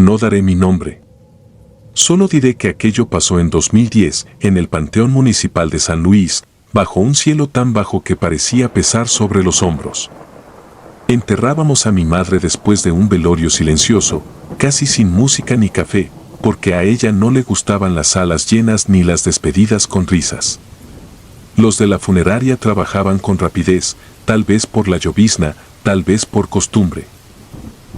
No daré mi nombre. Solo diré que aquello pasó en 2010 en el Panteón Municipal de San Luis, bajo un cielo tan bajo que parecía pesar sobre los hombros. Enterrábamos a mi madre después de un velorio silencioso, casi sin música ni café, porque a ella no le gustaban las salas llenas ni las despedidas con risas. Los de la funeraria trabajaban con rapidez, tal vez por la llovizna, tal vez por costumbre.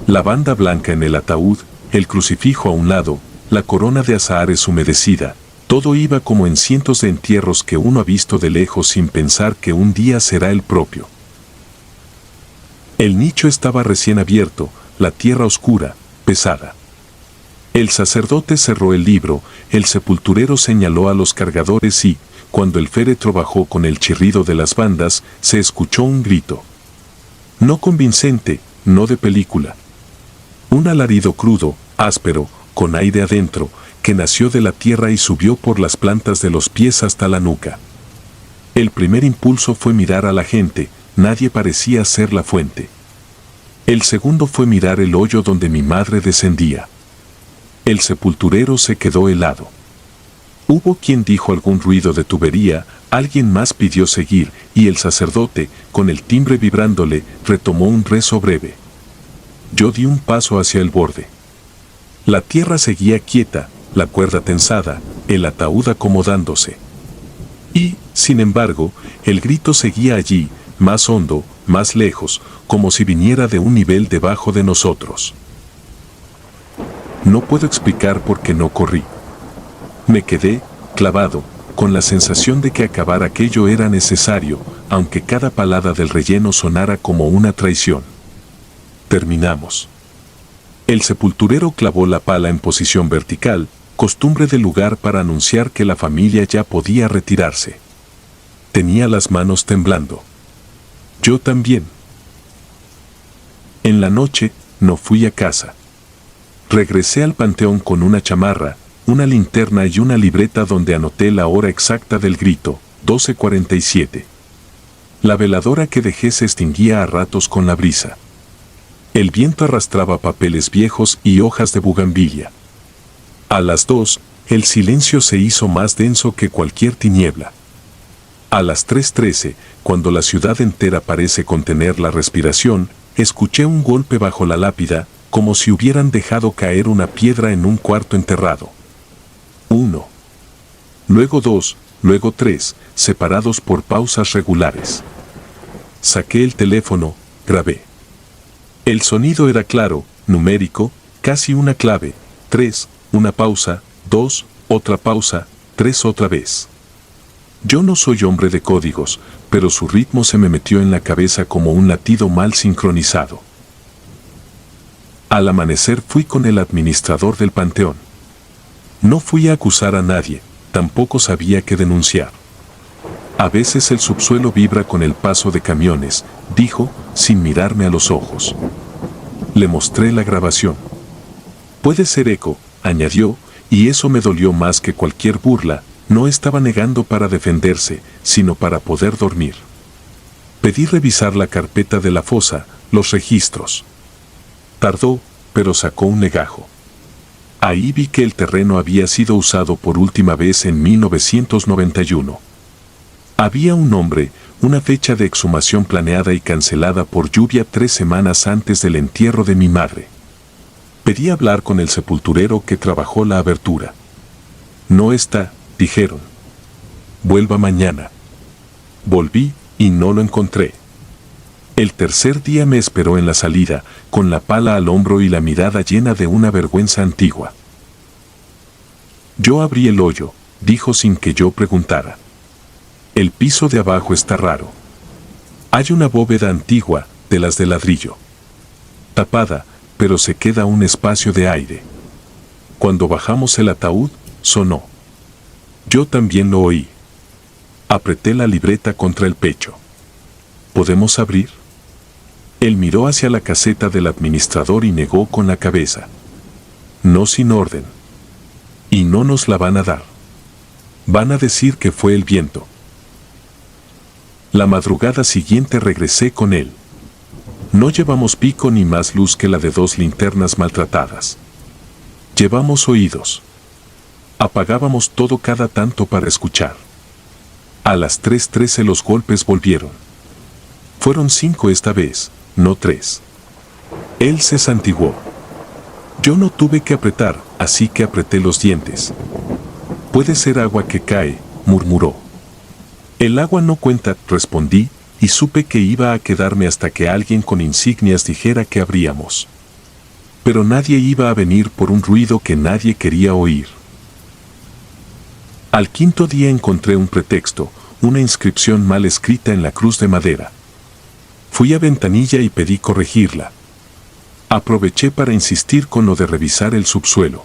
La banda blanca en el ataúd, el crucifijo a un lado, la corona de azahares humedecida, todo iba como en cientos de entierros que uno ha visto de lejos sin pensar que un día será el propio. El nicho estaba recién abierto, la tierra oscura, pesada. El sacerdote cerró el libro, el sepulturero señaló a los cargadores y, cuando el féretro bajó con el chirrido de las bandas, se escuchó un grito. No convincente, no de película. Un alarido crudo, áspero, con aire adentro, que nació de la tierra y subió por las plantas de los pies hasta la nuca. El primer impulso fue mirar a la gente, nadie parecía ser la fuente. El segundo fue mirar el hoyo donde mi madre descendía. El sepulturero se quedó helado. Hubo quien dijo algún ruido de tubería, alguien más pidió seguir, y el sacerdote, con el timbre vibrándole, retomó un rezo breve. Yo di un paso hacia el borde. La tierra seguía quieta, la cuerda tensada, el ataúd acomodándose. Y, sin embargo, el grito seguía allí, más hondo, más lejos, como si viniera de un nivel debajo de nosotros. No puedo explicar por qué no corrí. Me quedé, clavado, con la sensación de que acabar aquello era necesario, aunque cada palada del relleno sonara como una traición. Terminamos. El sepulturero clavó la pala en posición vertical, costumbre del lugar para anunciar que la familia ya podía retirarse. Tenía las manos temblando. Yo también. En la noche, no fui a casa. Regresé al panteón con una chamarra, una linterna y una libreta donde anoté la hora exacta del grito, 12:47. La veladora que dejé se extinguía a ratos con la brisa. El viento arrastraba papeles viejos y hojas de bugambilia. A las 2, el silencio se hizo más denso que cualquier tiniebla. A las 3:13, cuando la ciudad entera parece contener la respiración, escuché un golpe bajo la lápida, como si hubieran dejado caer una piedra en un cuarto enterrado. 1. Luego 2, luego 3, separados por pausas regulares. Saqué el teléfono, grabé. El sonido era claro, numérico, casi una clave. 3, una pausa, 2, otra pausa, 3 otra vez. Yo no soy hombre de códigos, pero su ritmo se me metió en la cabeza como un latido mal sincronizado. Al amanecer fui con el administrador del panteón. No fui a acusar a nadie, tampoco sabía qué denunciar. A veces el subsuelo vibra con el paso de camiones, dijo, sin mirarme a los ojos. Le mostré la grabación. Puede ser eco, añadió, y eso me dolió más que cualquier burla. No estaba negando para defenderse, sino para poder dormir. Pedí revisar la carpeta de la fosa, los registros. Tardó, pero sacó un legajo. Ahí vi que el terreno había sido usado por última vez en 1991. Había un nombre, una fecha de exhumación planeada y cancelada por lluvia 3 semanas antes del entierro de mi madre. Pedí hablar con el sepulturero que trabajó la abertura. No está, dijeron. Vuelva mañana. Volví y no lo encontré. El tercer día me esperó en la salida, con la pala al hombro y la mirada llena de una vergüenza antigua. Yo abrí el hoyo, dijo sin que yo preguntara. El piso de abajo está raro. Hay una bóveda antigua, de las de ladrillo. Tapada, pero se queda un espacio de aire. Cuando bajamos el ataúd, sonó. Yo también lo oí. Apreté la libreta contra el pecho. ¿Podemos abrir? Él miró hacia la caseta del administrador y negó con la cabeza. No sin orden. Y no nos la van a dar. Van a decir que fue el viento. La madrugada siguiente regresé con él. No llevamos pico ni más luz que la de 2 linternas maltratadas. Llevamos oídos. Apagábamos todo cada tanto para escuchar. A las 3:13 los golpes volvieron. Fueron 5 esta vez, no 3. Él se santiguó. Yo no tuve que apretar, así que apreté los dientes. Puede ser agua que cae, murmuró. El agua no cuenta, respondí, y supe que iba a quedarme hasta que alguien con insignias dijera que abríamos. Pero nadie iba a venir por un ruido que nadie quería oír. Al 5.º día encontré un pretexto, una inscripción mal escrita en la cruz de madera. Fui a ventanilla y pedí corregirla. Aproveché para insistir con lo de revisar el subsuelo.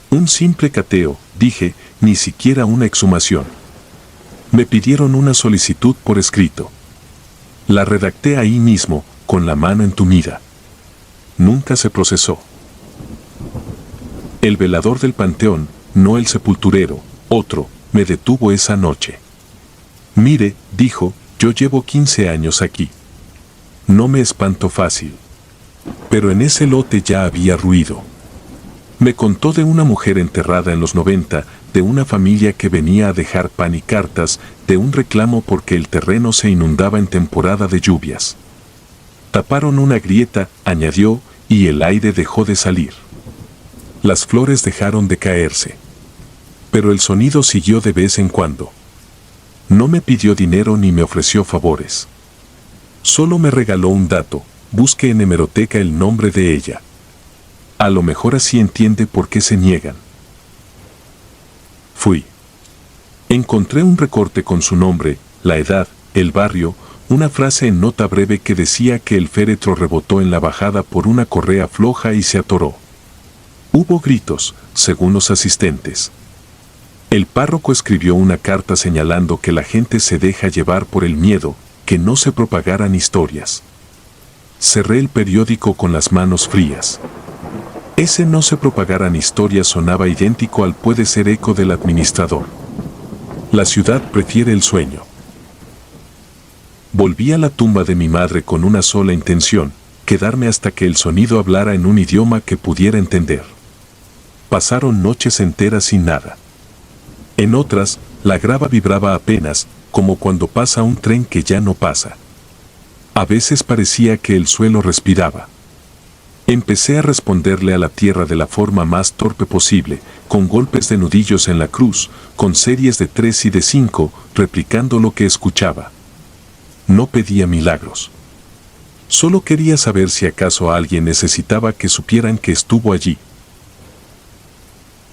Un simple cateo, dije, ni siquiera una exhumación. Me pidieron una solicitud por escrito. La redacté ahí mismo, con la mano entumida. Nunca se procesó. El velador del panteón, no el sepulturero, otro, me detuvo esa noche. Mire, dijo, yo llevo 15 años aquí. No me espanto fácil. Pero en ese lote ya había ruido. Me contó de una mujer enterrada en los 90, de una familia que venía a dejar pan y cartas, de un reclamo porque el terreno se inundaba en temporada de lluvias. Taparon una grieta, añadió, y el aire dejó de salir. Las flores dejaron de caerse. Pero el sonido siguió de vez en cuando. No me pidió dinero ni me ofreció favores. Solo me regaló un dato, busque en hemeroteca el nombre de ella. A lo mejor así entiende por qué se niegan. Fui. Encontré un recorte con su nombre, la edad, el barrio, una frase en nota breve que decía que el féretro rebotó en la bajada por una correa floja y se atoró. Hubo gritos, según los asistentes. El párroco escribió una carta señalando que la gente se deja llevar por el miedo, que no se propagaran historias. Cerré el periódico con las manos frías. Ese no se propagaran historias sonaba idéntico al puede ser eco del administrador. La ciudad prefiere el sueño. Volví a la tumba de mi madre con una sola intención, quedarme hasta que el sonido hablara en un idioma que pudiera entender. Pasaron noches enteras sin nada. En otras, la grava vibraba apenas, como cuando pasa un tren que ya no pasa. A veces parecía que el suelo respiraba. Empecé a responderle a la tierra de la forma más torpe posible, con golpes de nudillos en la cruz, con series de 3 y de 5, replicando lo que escuchaba. No pedía milagros. Solo quería saber si acaso alguien necesitaba que supieran que estuvo allí.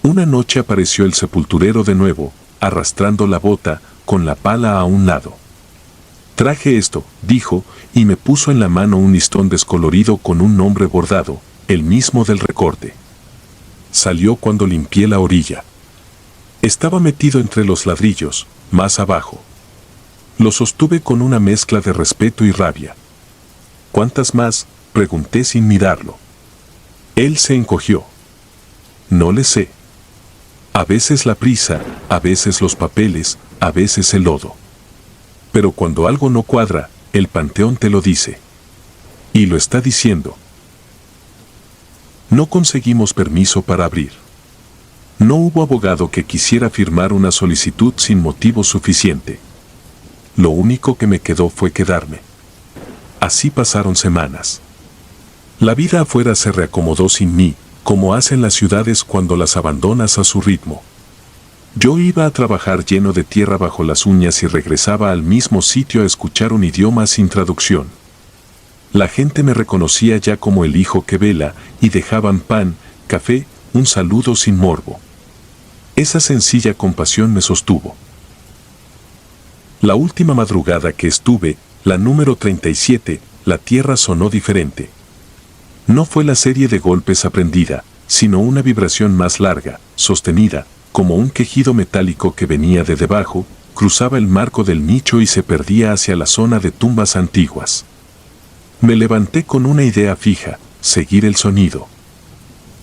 Una noche apareció el sepulturero de nuevo, arrastrando la bota, con la pala a un lado. Traje esto, dijo, y me puso en la mano un listón descolorido con un nombre bordado, el mismo del recorte. Salió cuando limpié la orilla. Estaba metido entre los ladrillos, más abajo. Lo sostuve con una mezcla de respeto y rabia. ¿Cuántas más?, pregunté sin mirarlo. Él se encogió. No le sé. A veces la prisa, a veces los papeles, a veces el lodo. Pero cuando algo no cuadra, el panteón te lo dice. Y lo está diciendo. No conseguimos permiso para abrir. No hubo abogado que quisiera firmar una solicitud sin motivo suficiente. Lo único que me quedó fue quedarme. Así pasaron semanas. La vida afuera se reacomodó sin mí, como hacen las ciudades cuando las abandonas a su ritmo. Yo iba a trabajar lleno de tierra bajo las uñas y regresaba al mismo sitio a escuchar un idioma sin traducción. La gente me reconocía ya como el hijo que vela y dejaban pan, café, un saludo sin morbo. Esa sencilla compasión me sostuvo. La última madrugada que estuve, la número 37, la tierra sonó diferente. No fue la serie de golpes aprendida, sino una vibración más larga, sostenida, como un quejido metálico que venía de debajo, cruzaba el marco del nicho y se perdía hacia la zona de tumbas antiguas. Me levanté con una idea fija, seguir el sonido.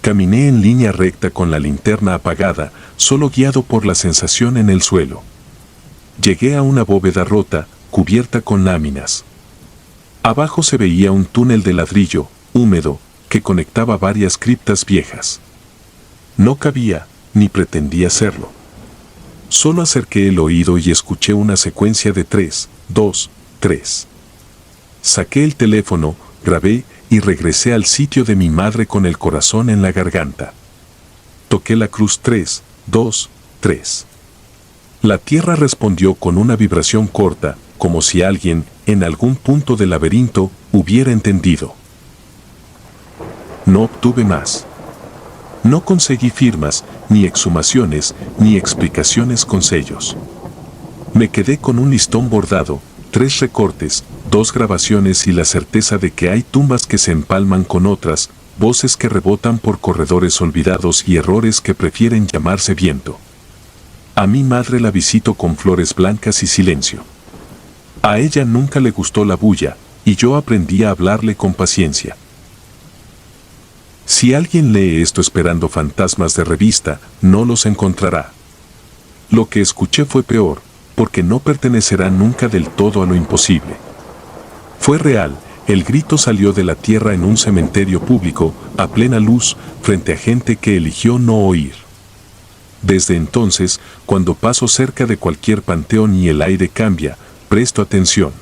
Caminé en línea recta con la linterna apagada, solo guiado por la sensación en el suelo. Llegué a una bóveda rota, cubierta con láminas. Abajo se veía un túnel de ladrillo, húmedo, que conectaba varias criptas viejas. No cabía, ni pretendía hacerlo. Solo acerqué el oído y escuché una secuencia de 3, 2, 3. Saqué el teléfono, grabé y regresé al sitio de mi madre con el corazón en la garganta. Toqué la cruz 3, 2, 3. La tierra respondió con una vibración corta, como si alguien, en algún punto del laberinto, hubiera entendido. No obtuve más. No conseguí firmas, ni exhumaciones, ni explicaciones con sellos. Me quedé con un listón bordado, 3 recortes, 2 grabaciones y la certeza de que hay tumbas que se empalman con otras, voces que rebotan por corredores olvidados y errores que prefieren llamarse viento. A mi madre la visito con flores blancas y silencio. A ella nunca le gustó la bulla, y yo aprendí a hablarle con paciencia. Si alguien lee esto esperando fantasmas de revista, no los encontrará. Lo que escuché fue peor, porque no pertenecerá nunca del todo a lo imposible. Fue real, el grito salió de la tierra en un cementerio público, a plena luz, frente a gente que eligió no oír. Desde entonces, cuando paso cerca de cualquier panteón y el aire cambia, presto atención.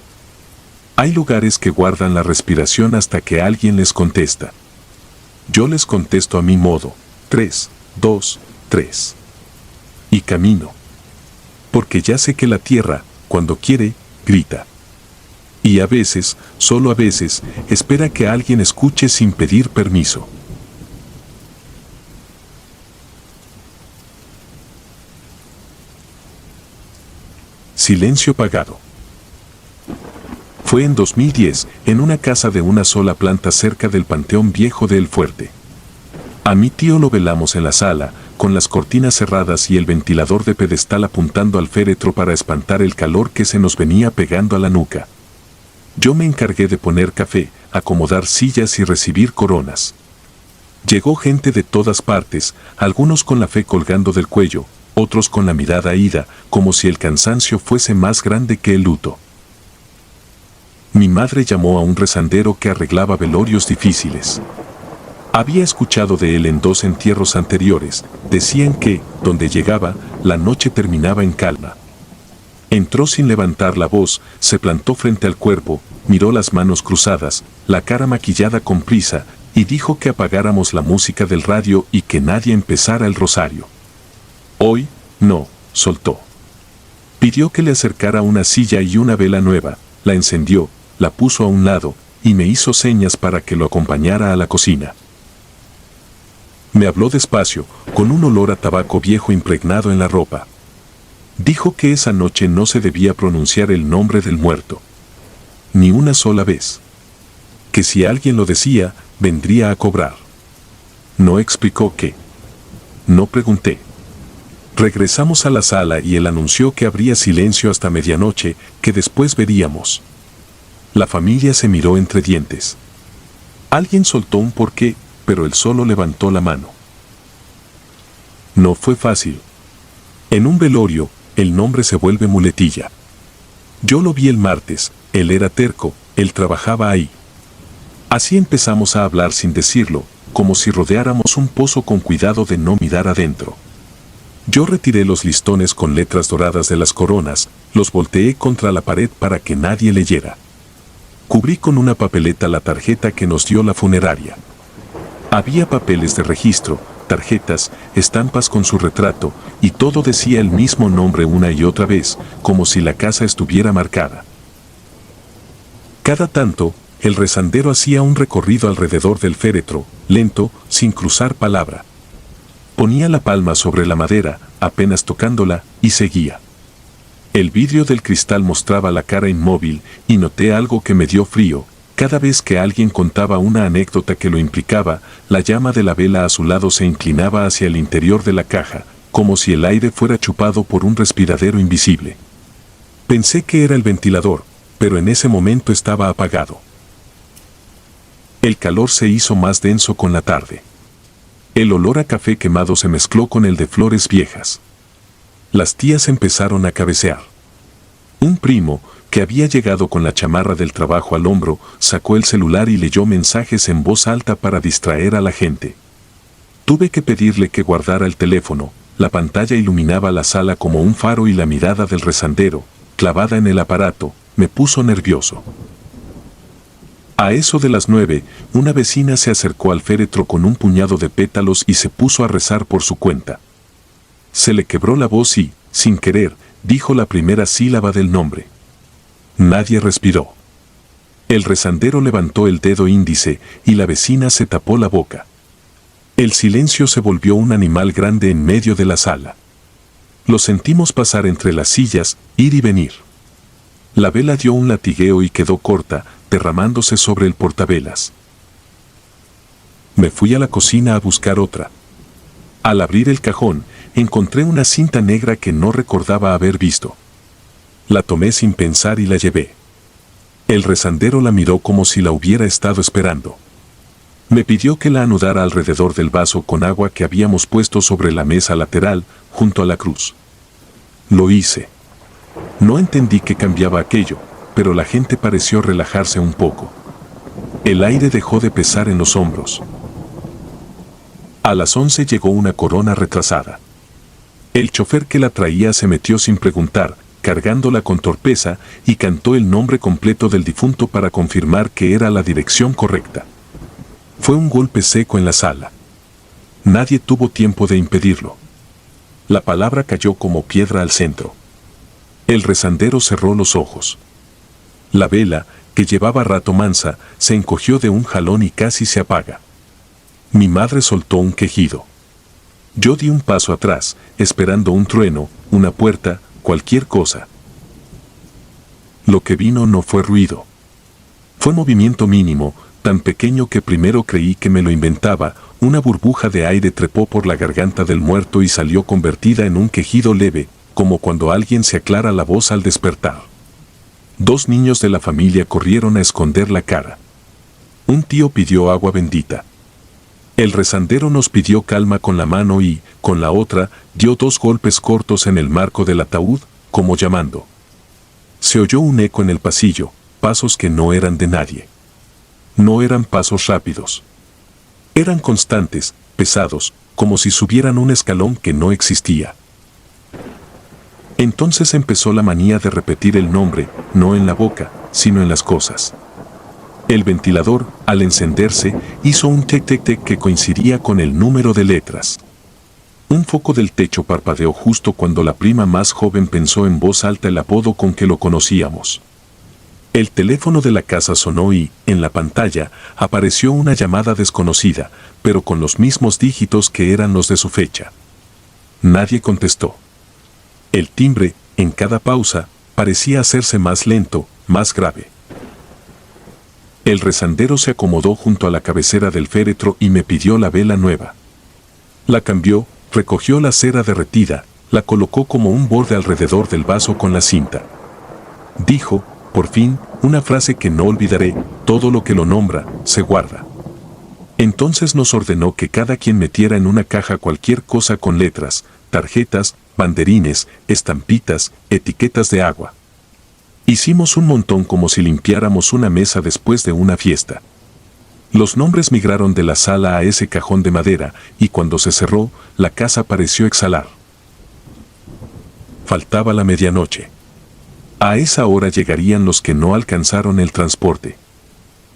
Hay lugares que guardan la respiración hasta que alguien les contesta. Yo les contesto a mi modo, 3, 2, 3. Y camino. Porque ya sé que la tierra, cuando quiere, grita. Y a veces, solo a veces, espera que alguien escuche sin pedir permiso. Silencio pagado. Fue en 2010, en una casa de una sola planta cerca del Panteón Viejo de El Fuerte. A mi tío lo velamos en la sala, con las cortinas cerradas y el ventilador de pedestal apuntando al féretro para espantar el calor que se nos venía pegando a la nuca. Yo me encargué de poner café, acomodar sillas y recibir coronas. Llegó gente de todas partes, algunos con la fe colgando del cuello, otros con la mirada ida, como si el cansancio fuese más grande que el luto. Mi madre llamó a un rezandero que arreglaba velorios difíciles. Había escuchado de él en 2 entierros anteriores, decían que, donde llegaba, la noche terminaba en calma. Entró sin levantar la voz, se plantó frente al cuerpo, miró las manos cruzadas, la cara maquillada con prisa, y dijo que apagáramos la música del radio y que nadie empezara el rosario. Hoy, no, soltó. Pidió que le acercara una silla y una vela nueva, la encendió, la puso a un lado, y me hizo señas para que lo acompañara a la cocina. Me habló despacio, con un olor a tabaco viejo impregnado en la ropa. Dijo que esa noche no se debía pronunciar el nombre del muerto. Ni una sola vez. Que si alguien lo decía, vendría a cobrar. No explicó qué. No pregunté. Regresamos a la sala y él anunció que habría silencio hasta medianoche, que después veríamos. La familia se miró entre dientes. Alguien soltó un porqué, pero él solo levantó la mano. No fue fácil. En un velorio, el nombre se vuelve muletilla. Yo lo vi el martes, él era terco, él trabajaba ahí. Así empezamos a hablar sin decirlo, como si rodeáramos un pozo con cuidado de no mirar adentro. Yo retiré los listones con letras doradas de las coronas, los volteé contra la pared para que nadie leyera. Cubrí con una papeleta la tarjeta que nos dio la funeraria. Había papeles de registro, tarjetas, estampas con su retrato, y todo decía el mismo nombre una y otra vez, como si la casa estuviera marcada. Cada tanto, el rezandero hacía un recorrido alrededor del féretro, lento, sin cruzar palabra. Ponía la palma sobre la madera, apenas tocándola, y seguía. El vidrio del cristal mostraba la cara inmóvil, y noté algo que me dio frío. Cada vez que alguien contaba una anécdota que lo implicaba, la llama de la vela a su lado se inclinaba hacia el interior de la caja, como si el aire fuera chupado por un respiradero invisible. Pensé que era el ventilador, pero en ese momento estaba apagado. El calor se hizo más denso con la tarde. El olor a café quemado se mezcló con el de flores viejas. Las tías empezaron a cabecear. Un primo, que había llegado con la chamarra del trabajo al hombro, sacó el celular y leyó mensajes en voz alta para distraer a la gente. Tuve que pedirle que guardara el teléfono. La pantalla iluminaba la sala como un faro y la mirada del rezandero, clavada en el aparato, me puso nervioso. A eso de las 9, una vecina se acercó al féretro con un puñado de pétalos y se puso a rezar por su cuenta. Se le quebró la voz y, sin querer, dijo la primera sílaba del nombre. Nadie respiró. El rezandero levantó el dedo índice y la vecina se tapó la boca. El silencio se volvió un animal grande en medio de la sala. Lo sentimos pasar entre las sillas, ir y venir. La vela dio un latigueo y quedó corta, derramándose sobre el portavelas. Me fui a la cocina a buscar otra. Al abrir el cajón, encontré una cinta negra que no recordaba haber visto. La tomé sin pensar y la llevé. El rezandero la miró como si la hubiera estado esperando. Me pidió que la anudara alrededor del vaso con agua que habíamos puesto sobre la mesa lateral, junto a la cruz. Lo hice. No entendí qué cambiaba aquello, pero la gente pareció relajarse un poco. El aire dejó de pesar en los hombros. A las 11 llegó una corona retrasada. El chofer que la traía se metió sin preguntar, cargándola con torpeza, y cantó el nombre completo del difunto para confirmar que era la dirección correcta. Fue un golpe seco en la sala. Nadie tuvo tiempo de impedirlo. La palabra cayó como piedra al centro. El rezandero cerró los ojos. La vela, que llevaba rato mansa, se encogió de un jalón y casi se apaga. Mi madre soltó un quejido. Yo di un paso atrás, esperando un trueno, una puerta, cualquier cosa. Lo que vino no fue ruido. Fue movimiento mínimo, tan pequeño que primero creí que me lo inventaba. Una burbuja de aire trepó por la garganta del muerto y salió convertida en un quejido leve, como cuando alguien se aclara la voz al despertar. 2 niños de la familia corrieron a esconder la cara. Un tío pidió agua bendita. El rezandero nos pidió calma con la mano y, con la otra, dio 2 golpes cortos en el marco del ataúd, como llamando. Se oyó un eco en el pasillo, pasos que no eran de nadie. No eran pasos rápidos. Eran constantes, pesados, como si subieran un escalón que no existía. Entonces empezó la manía de repetir el nombre, no en la boca, sino en las cosas. El ventilador, al encenderse, hizo un tic-tic-tic que coincidía con el número de letras. Un foco del techo parpadeó justo cuando la prima más joven pensó en voz alta el apodo con que lo conocíamos. El teléfono de la casa sonó y, en la pantalla, apareció una llamada desconocida, pero con los mismos dígitos que eran los de su fecha. Nadie contestó. El timbre, en cada pausa, parecía hacerse más lento, más grave. El rezandero se acomodó junto a la cabecera del féretro y me pidió la vela nueva. La cambió, recogió la cera derretida, la colocó como un borde alrededor del vaso con la cinta. Dijo, por fin, una frase que no olvidaré: todo lo que lo nombra, se guarda. Entonces nos ordenó que cada quien metiera en una caja cualquier cosa con letras, tarjetas, banderines, estampitas, etiquetas de agua. Hicimos un montón como si limpiáramos una mesa después de una fiesta. Los nombres migraron de la sala a ese cajón de madera, y cuando se cerró, la casa pareció exhalar. Faltaba la medianoche. A esa hora llegarían los que no alcanzaron el transporte.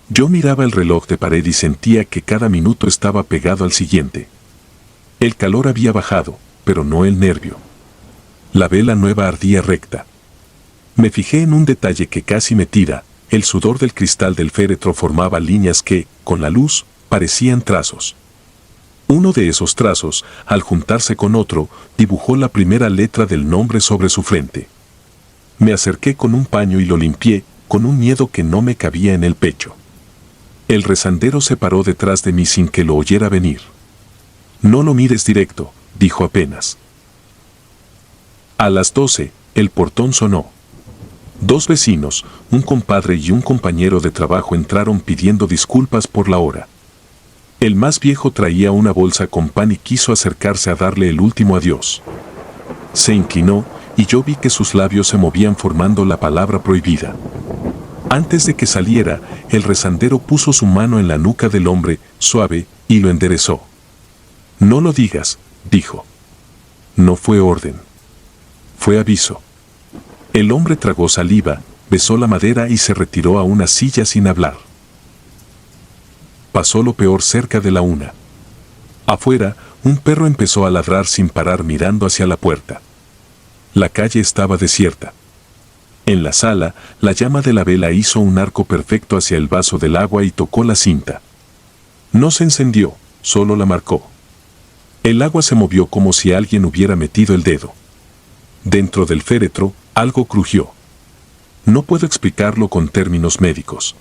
Yo miraba el reloj de pared y sentía que cada minuto estaba pegado al siguiente. El calor había bajado, pero no el nervio. La vela nueva ardía recta. Me fijé en un detalle que casi me tira: el sudor del cristal del féretro formaba líneas que, con la luz, parecían trazos. Uno de esos trazos, al juntarse con otro, dibujó la primera letra del nombre sobre su frente. Me acerqué con un paño y lo limpié, con un miedo que no me cabía en el pecho. El rezandero se paró detrás de mí sin que lo oyera venir. No lo mires directo, dijo apenas. A las 12, el portón sonó. 2 vecinos, un compadre y un compañero de trabajo entraron pidiendo disculpas por la hora. El más viejo traía una bolsa con pan y quiso acercarse a darle el último adiós. Se inclinó, y yo vi que sus labios se movían formando la palabra prohibida. Antes de que saliera, el rezandero puso su mano en la nuca del hombre, suave, y lo enderezó. No lo digas, dijo. No fue orden. Fue aviso. El hombre tragó saliva, besó la madera y se retiró a una silla sin hablar. Pasó lo peor cerca de la 1. Afuera, un perro empezó a ladrar sin parar mirando hacia la puerta. La calle estaba desierta. En la sala, la llama de la vela hizo un arco perfecto hacia el vaso del agua y tocó la cinta. No se encendió, solo la marcó. El agua se movió como si alguien hubiera metido el dedo. Dentro del féretro, algo crujió. No puedo explicarlo con términos médicos.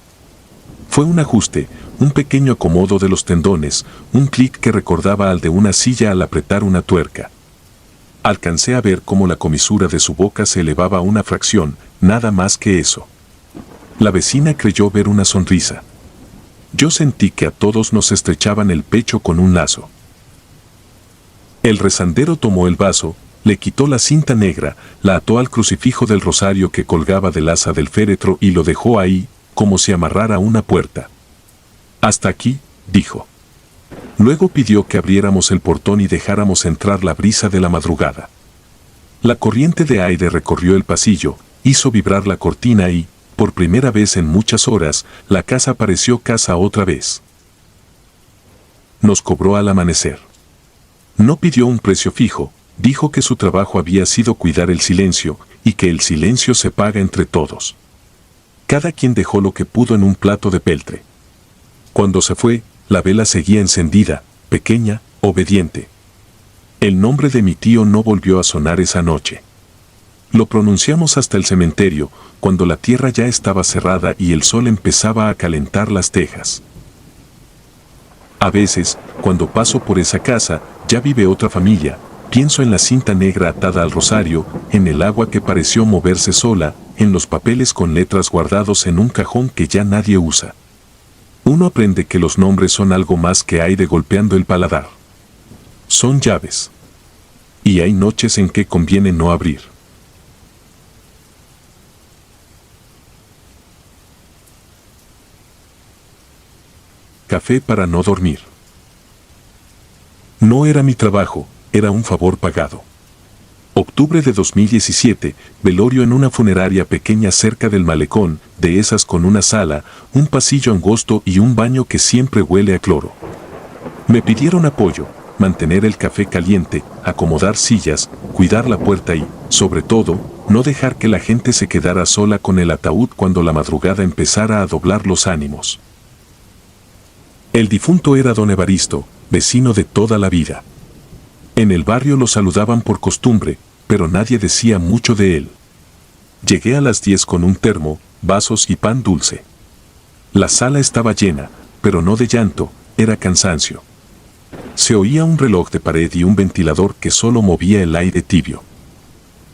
Fue un ajuste, un pequeño acomodo de los tendones, un clic que recordaba al de una silla al apretar una tuerca. Alcancé a ver cómo la comisura de su boca se elevaba una fracción, nada más que eso. La vecina creyó ver una sonrisa. Yo sentí que a todos nos estrechaban el pecho con un lazo. El rezandero tomó el vaso, le quitó la cinta negra, la ató al crucifijo del rosario que colgaba del asa del féretro y lo dejó ahí, como si amarrara una puerta. Hasta aquí, dijo. Luego pidió que abriéramos el portón y dejáramos entrar la brisa de la madrugada. La corriente de aire recorrió el pasillo, hizo vibrar la cortina y, por primera vez en muchas horas, la casa pareció casa otra vez. Nos cobró al amanecer. No pidió un precio fijo, dijo que su trabajo había sido cuidar el silencio, y que el silencio se paga entre todos. Cada quien dejó lo que pudo en un plato de peltre. Cuando se fue, la vela seguía encendida, pequeña, obediente. El nombre de mi tío no volvió a sonar esa noche. Lo pronunciamos hasta el cementerio, cuando la tierra ya estaba cerrada y el sol empezaba a calentar las tejas. A veces, cuando paso por esa casa, ya vive otra familia, pienso en la cinta negra atada al rosario, en el agua que pareció moverse sola, en los papeles con letras guardados en un cajón que ya nadie usa. Uno aprende que los nombres son algo más que aire golpeando el paladar. Son llaves. Y hay noches en que conviene no abrir. Café para no dormir. No era mi trabajo, era un favor pagado. Octubre de 2017, velorio en una funeraria pequeña cerca del malecón, de esas con una sala, un pasillo angosto y un baño que siempre huele a cloro. Me pidieron apoyo, mantener el café caliente, acomodar sillas, cuidar la puerta y, sobre todo, no dejar que la gente se quedara sola con el ataúd cuando la madrugada empezara a doblar los ánimos. El difunto era don Evaristo, vecino de toda la vida. En el barrio lo saludaban por costumbre, pero nadie decía mucho de él. Llegué a las 10 con un termo, vasos y pan dulce. La sala estaba llena, pero no de llanto, era cansancio. Se oía un reloj de pared y un ventilador que solo movía el aire tibio.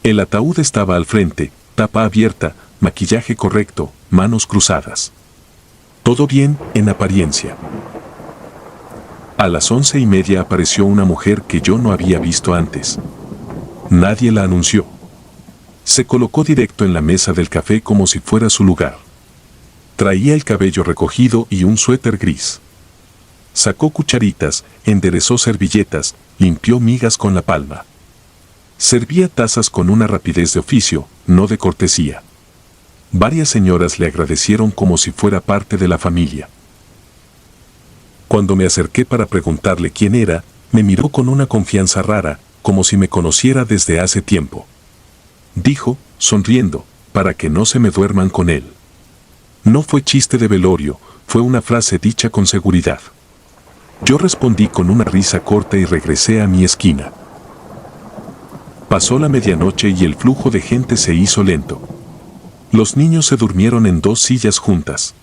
El ataúd estaba al frente, tapa abierta, maquillaje correcto, manos cruzadas. Todo bien, en apariencia. A las 11:30 apareció una mujer que yo no había visto antes. Nadie la anunció. Se colocó directo en la mesa del café como si fuera su lugar. Traía el cabello recogido y un suéter gris. Sacó cucharitas, enderezó servilletas, limpió migas con la palma. Servía tazas con una rapidez de oficio, no de cortesía. Varias señoras le agradecieron como si fuera parte de la familia. Cuando me acerqué para preguntarle quién era, me miró con una confianza rara, como si me conociera desde hace tiempo. Dijo, sonriendo, para que no se me duerman con él. No fue chiste de velorio, fue una frase dicha con seguridad. Yo respondí con una risa corta y regresé a mi esquina. Pasó la medianoche y el flujo de gente se hizo lento. Los niños se durmieron en 2 sillas juntas.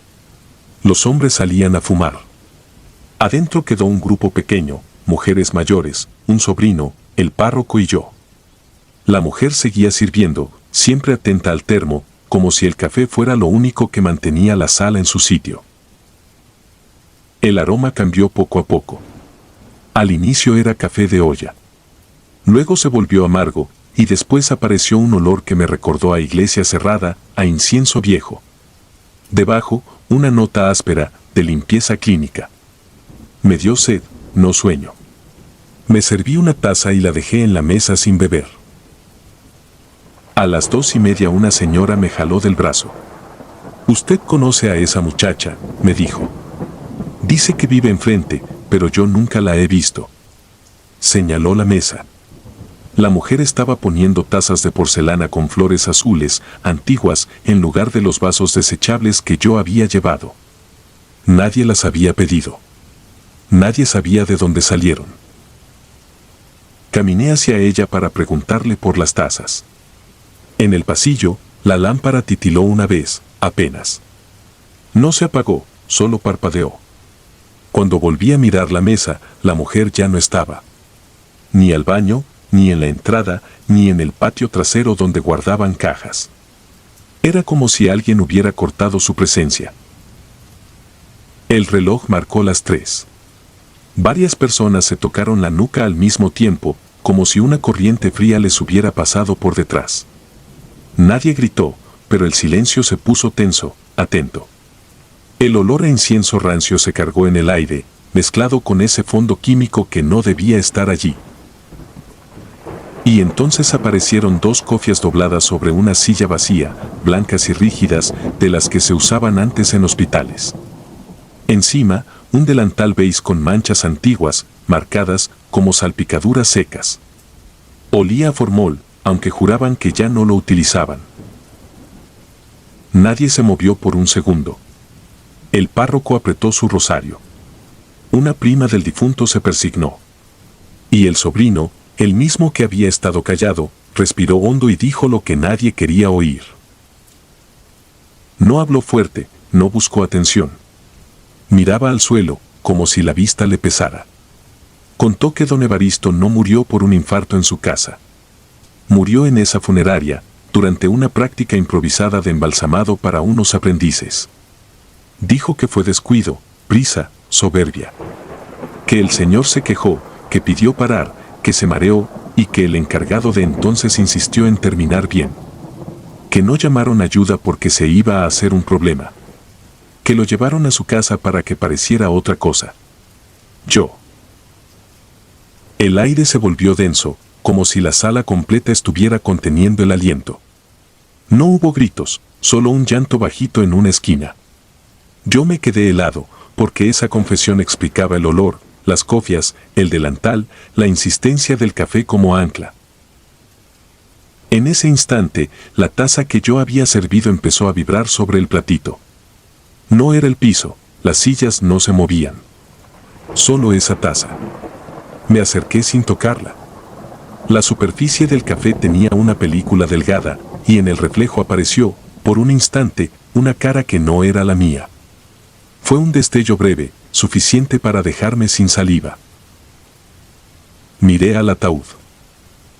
Los hombres salían a fumar. Adentro quedó un grupo pequeño, mujeres mayores, un sobrino, el párroco y yo. La mujer seguía sirviendo, siempre atenta al termo, como si el café fuera lo único que mantenía la sala en su sitio. El aroma cambió poco a poco. Al inicio era café de olla. Luego se volvió amargo, y después apareció un olor que me recordó a iglesia cerrada, a incienso viejo. Debajo, una nota áspera, de limpieza clínica. Me dio sed, no sueño. Me serví una taza y la dejé en la mesa sin beber. A las 2:30 una señora me jaló del brazo. «Usted conoce a esa muchacha», me dijo. «Dice que vive enfrente, pero yo nunca la he visto». Señaló la mesa. La mujer estaba poniendo tazas de porcelana con flores azules, antiguas, en lugar de los vasos desechables que yo había llevado. Nadie las había pedido. Nadie sabía de dónde salieron. Caminé hacia ella para preguntarle por las tazas. En el pasillo, la lámpara titiló una vez, apenas. No se apagó, solo parpadeó. Cuando volví a mirar la mesa, la mujer ya no estaba. Ni al baño, ni en la entrada, ni en el patio trasero donde guardaban cajas. Era como si alguien hubiera cortado su presencia. El reloj marcó las 3. Varias personas se tocaron la nuca al mismo tiempo, como si una corriente fría les hubiera pasado por detrás. Nadie gritó, pero el silencio se puso tenso, atento. El olor a incienso rancio se cargó en el aire, mezclado con ese fondo químico que no debía estar allí. Y entonces aparecieron 2 cofias dobladas sobre una silla vacía, blancas y rígidas, de las que se usaban antes en hospitales. Encima, un delantal beige con manchas antiguas, marcadas como salpicaduras secas. Olía a formol, aunque juraban que ya no lo utilizaban. Nadie se movió por un segundo. El párroco apretó su rosario. Una prima del difunto se persignó. Y el sobrino, el mismo que había estado callado, respiró hondo y dijo lo que nadie quería oír. No habló fuerte, no buscó atención. Miraba al suelo, como si la vista le pesara. Contó que don Evaristo no murió por un infarto en su casa. Murió en esa funeraria, durante una práctica improvisada de embalsamado para unos aprendices. Dijo que fue descuido, prisa, soberbia. Que el señor se quejó, que pidió parar, que se mareó, y que el encargado de entonces insistió en terminar bien. Que no llamaron ayuda porque se iba a hacer un problema. Que lo llevaron a su casa para que pareciera otra cosa. Yo. El aire se volvió denso, como si la sala completa estuviera conteniendo el aliento. No hubo gritos, solo un llanto bajito en una esquina. Yo me quedé helado, porque esa confesión explicaba el olor, las cofias, el delantal, la insistencia del café como ancla. En ese instante, la taza que yo había servido empezó a vibrar sobre el platito. No era el piso, las sillas no se movían. Solo esa taza. Me acerqué sin tocarla. La superficie del café tenía una película delgada, y en el reflejo apareció, por un instante, una cara que no era la mía. Fue un destello breve, suficiente para dejarme sin saliva. Miré al ataúd.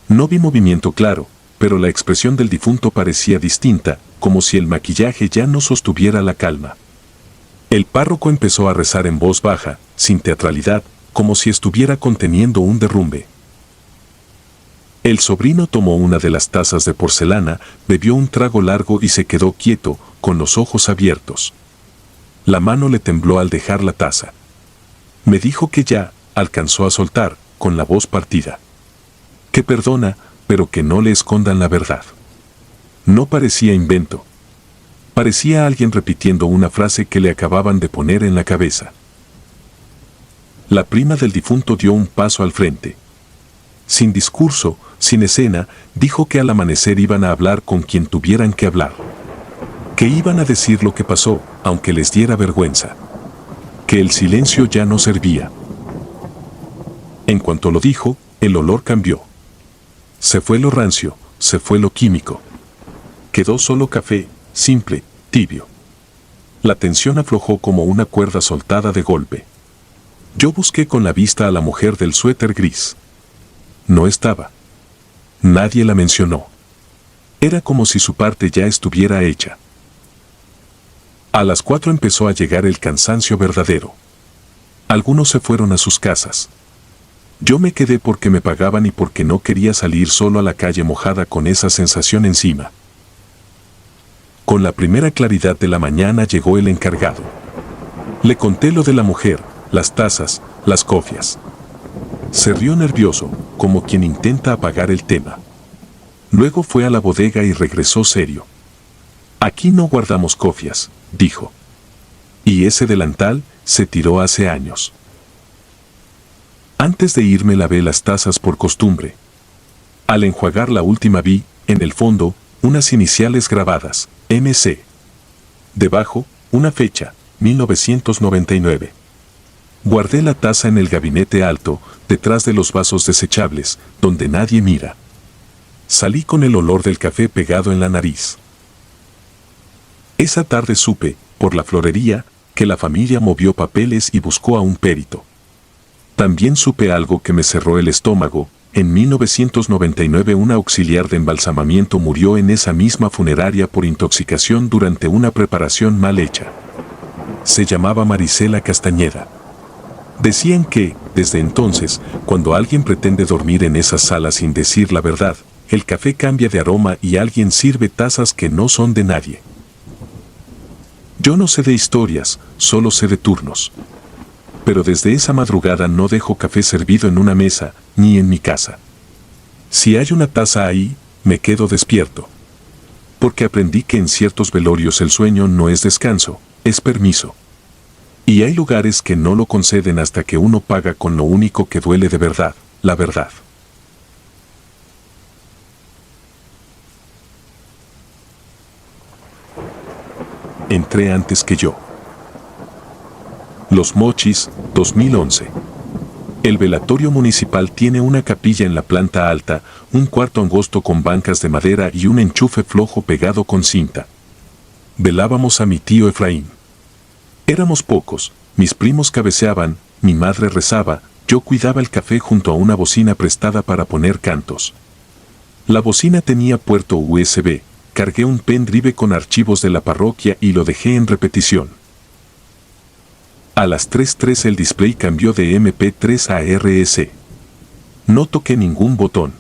No vi movimiento claro, pero la expresión del difunto parecía distinta, como si el maquillaje ya no sostuviera la calma. El párroco empezó a rezar en voz baja, sin teatralidad, como si estuviera conteniendo un derrumbe. El sobrino tomó una de las tazas de porcelana, bebió un trago largo y se quedó quieto, con los ojos abiertos. La mano le tembló al dejar la taza. Me dijo que ya, alcanzó a soltar, con la voz partida. Que perdona, pero que no le escondan la verdad. No parecía invento. Parecía alguien repitiendo una frase que le acababan de poner en la cabeza. La prima del difunto dio un paso al frente. Sin discurso, sin escena, dijo que al amanecer iban a hablar con quien tuvieran que hablar. Que iban a decir lo que pasó, aunque les diera vergüenza. Que el silencio ya no servía. En cuanto lo dijo, el olor cambió. Se fue lo rancio, se fue lo químico. Quedó solo café, simple, tibio. La tensión aflojó como una cuerda soltada de golpe. Yo busqué con la vista a la mujer del suéter gris. No estaba. Nadie la mencionó. Era como si su parte ya estuviera hecha. A las 4 empezó a llegar el cansancio verdadero. Algunos se fueron a sus casas. Yo me quedé porque me pagaban y porque no quería salir solo a la calle mojada con esa sensación encima. Con la primera claridad de la mañana llegó el encargado. Le conté lo de la mujer, las tazas, las cofias. Se rió nervioso, como quien intenta apagar el tema. Luego fue a la bodega y regresó serio. Aquí no guardamos cofias, dijo. Y ese delantal se tiró hace años. Antes de irme lavé las tazas por costumbre. Al enjuagar la última vi, en el fondo, unas iniciales grabadas, MC. Debajo, una fecha, 1999. Guardé la taza en el gabinete alto, detrás de los vasos desechables, donde nadie mira. Salí con el olor del café pegado en la nariz. Esa tarde supe, por la florería, que la familia movió papeles y buscó a un perito. También supe algo que me cerró el estómago. En 1999 un auxiliar de embalsamamiento murió en esa misma funeraria por intoxicación durante una preparación mal hecha. Se llamaba Marisela Castañeda. Decían que, desde entonces, cuando alguien pretende dormir en esas salas sin decir la verdad, el café cambia de aroma y alguien sirve tazas que no son de nadie. Yo no sé de historias, solo sé de turnos. Pero desde esa madrugada no dejo café servido en una mesa, ni en mi casa. Si hay una taza ahí, me quedo despierto. Porque aprendí que en ciertos velorios el sueño no es descanso, es permiso. Y hay lugares que no lo conceden hasta que uno paga con lo único que duele de verdad, la verdad. Entré antes que yo. Los Mochis, 2011. El velatorio municipal tiene una capilla en la planta alta, un cuarto angosto con bancas de madera y un enchufe flojo pegado con cinta. Velábamos a mi tío Efraín. Éramos pocos, mis primos cabeceaban, mi madre rezaba, yo cuidaba el café junto a una bocina prestada para poner cantos. La bocina tenía puerto USB, cargué un pendrive con archivos de la parroquia y lo dejé en repetición. A las 3:03 el display cambió de MP3 a RS. No toqué ningún botón.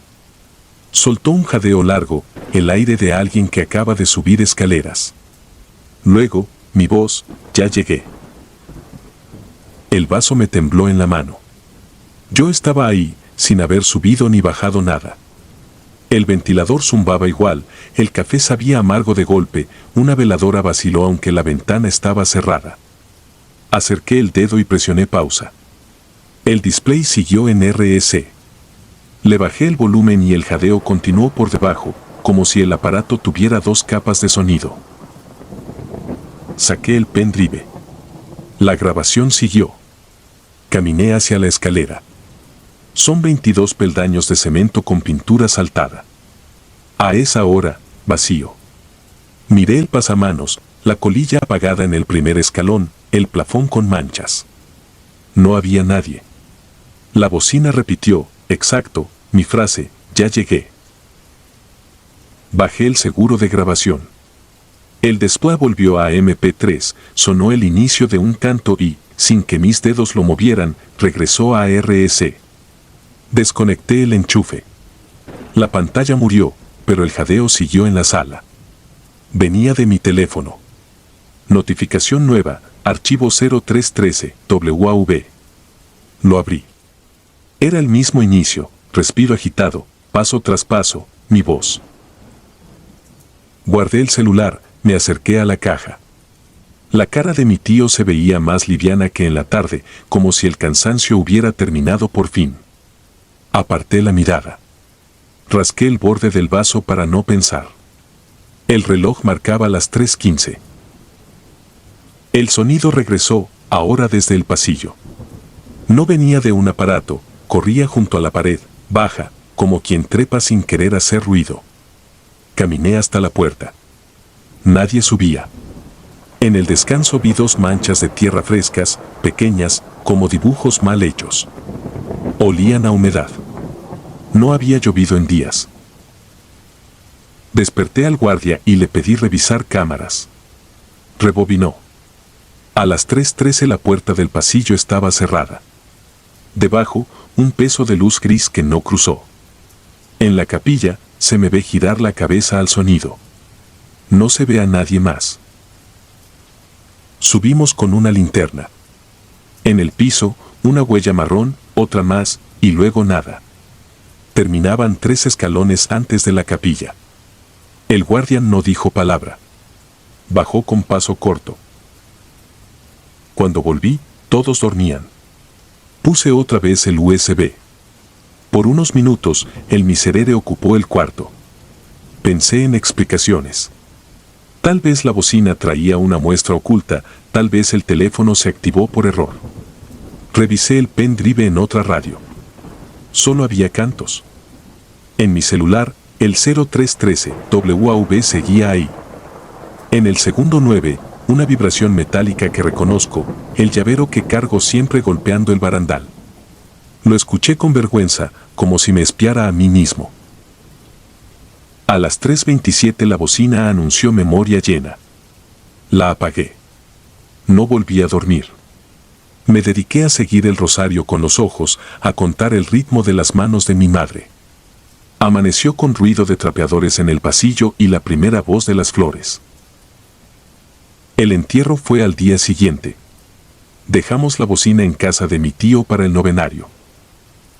Soltó un jadeo largo, el aire de alguien que acaba de subir escaleras. Luego, mi voz, ya llegué. El vaso me tembló en la mano. Yo estaba ahí, sin haber subido ni bajado nada. El ventilador zumbaba igual, el café sabía amargo de golpe, una veladora vaciló aunque la ventana estaba cerrada. Acerqué el dedo y presioné pausa. El display siguió en RS. Le bajé el volumen y el jadeo continuó por debajo, como si el aparato tuviera dos capas de sonido. Saqué el pendrive. La grabación siguió. Caminé hacia la escalera. Son 22 peldaños de cemento con pintura saltada. A esa hora, vacío. Miré el pasamanos, la colilla apagada en el primer escalón, el plafón con manchas. No había nadie. La bocina repitió, exacto, mi frase, ya llegué. Bajé el seguro de grabación. El después volvió a MP3, sonó el inicio de un canto y, sin que mis dedos lo movieran, regresó a RS. Desconecté el enchufe. La pantalla murió, pero el jadeo siguió en la sala. Venía de mi teléfono. Notificación nueva, archivo 0313, WAV. Lo abrí. Era el mismo inicio, respiro agitado, paso tras paso, mi voz. Guardé el celular, me acerqué a la caja. La cara de mi tío se veía más liviana que en la tarde, como si el cansancio hubiera terminado por fin. Aparté la mirada. Rasqué el borde del vaso para no pensar. El reloj marcaba las 3:15. El sonido regresó, ahora desde el pasillo. No venía de un aparato, corría junto a la pared, baja, como quien trepa sin querer hacer ruido. Caminé hasta la puerta. Nadie subía. En el descanso vi 2 manchas de tierra frescas, pequeñas, como dibujos mal hechos. Olían a humedad. No había llovido en días. Desperté al guardia y le pedí revisar cámaras. Rebobinó. A las 3:13 la puerta del pasillo estaba cerrada. Debajo, un peso de luz gris que no cruzó. En la capilla, se me ve girar la cabeza al sonido. No se ve a nadie más. Subimos con una linterna. En el piso, una huella marrón, otra más, y luego nada. Terminaban 3 escalones antes de la capilla. El guardián no dijo palabra. Bajó con paso corto. Cuando volví, todos dormían. Puse otra vez el USB. Por unos minutos, el miserere ocupó el cuarto. Pensé en explicaciones. Tal vez la bocina traía una muestra oculta, tal vez el teléfono se activó por error. Revisé el pendrive en otra radio. Solo había cantos. En mi celular, el 0313 WAV seguía ahí. En el segundo 9, una vibración metálica que reconozco, el llavero que cargo siempre golpeando el barandal. Lo escuché con vergüenza, como si me espiara a mí mismo. A las 3:27 la bocina anunció memoria llena. La apagué. No volví a dormir. Me dediqué a seguir el rosario con los ojos, a contar el ritmo de las manos de mi madre. Amaneció con ruido de trapeadores en el pasillo y la primera voz de las flores. El entierro fue al día siguiente. Dejamos la bocina en casa de mi tío para el novenario.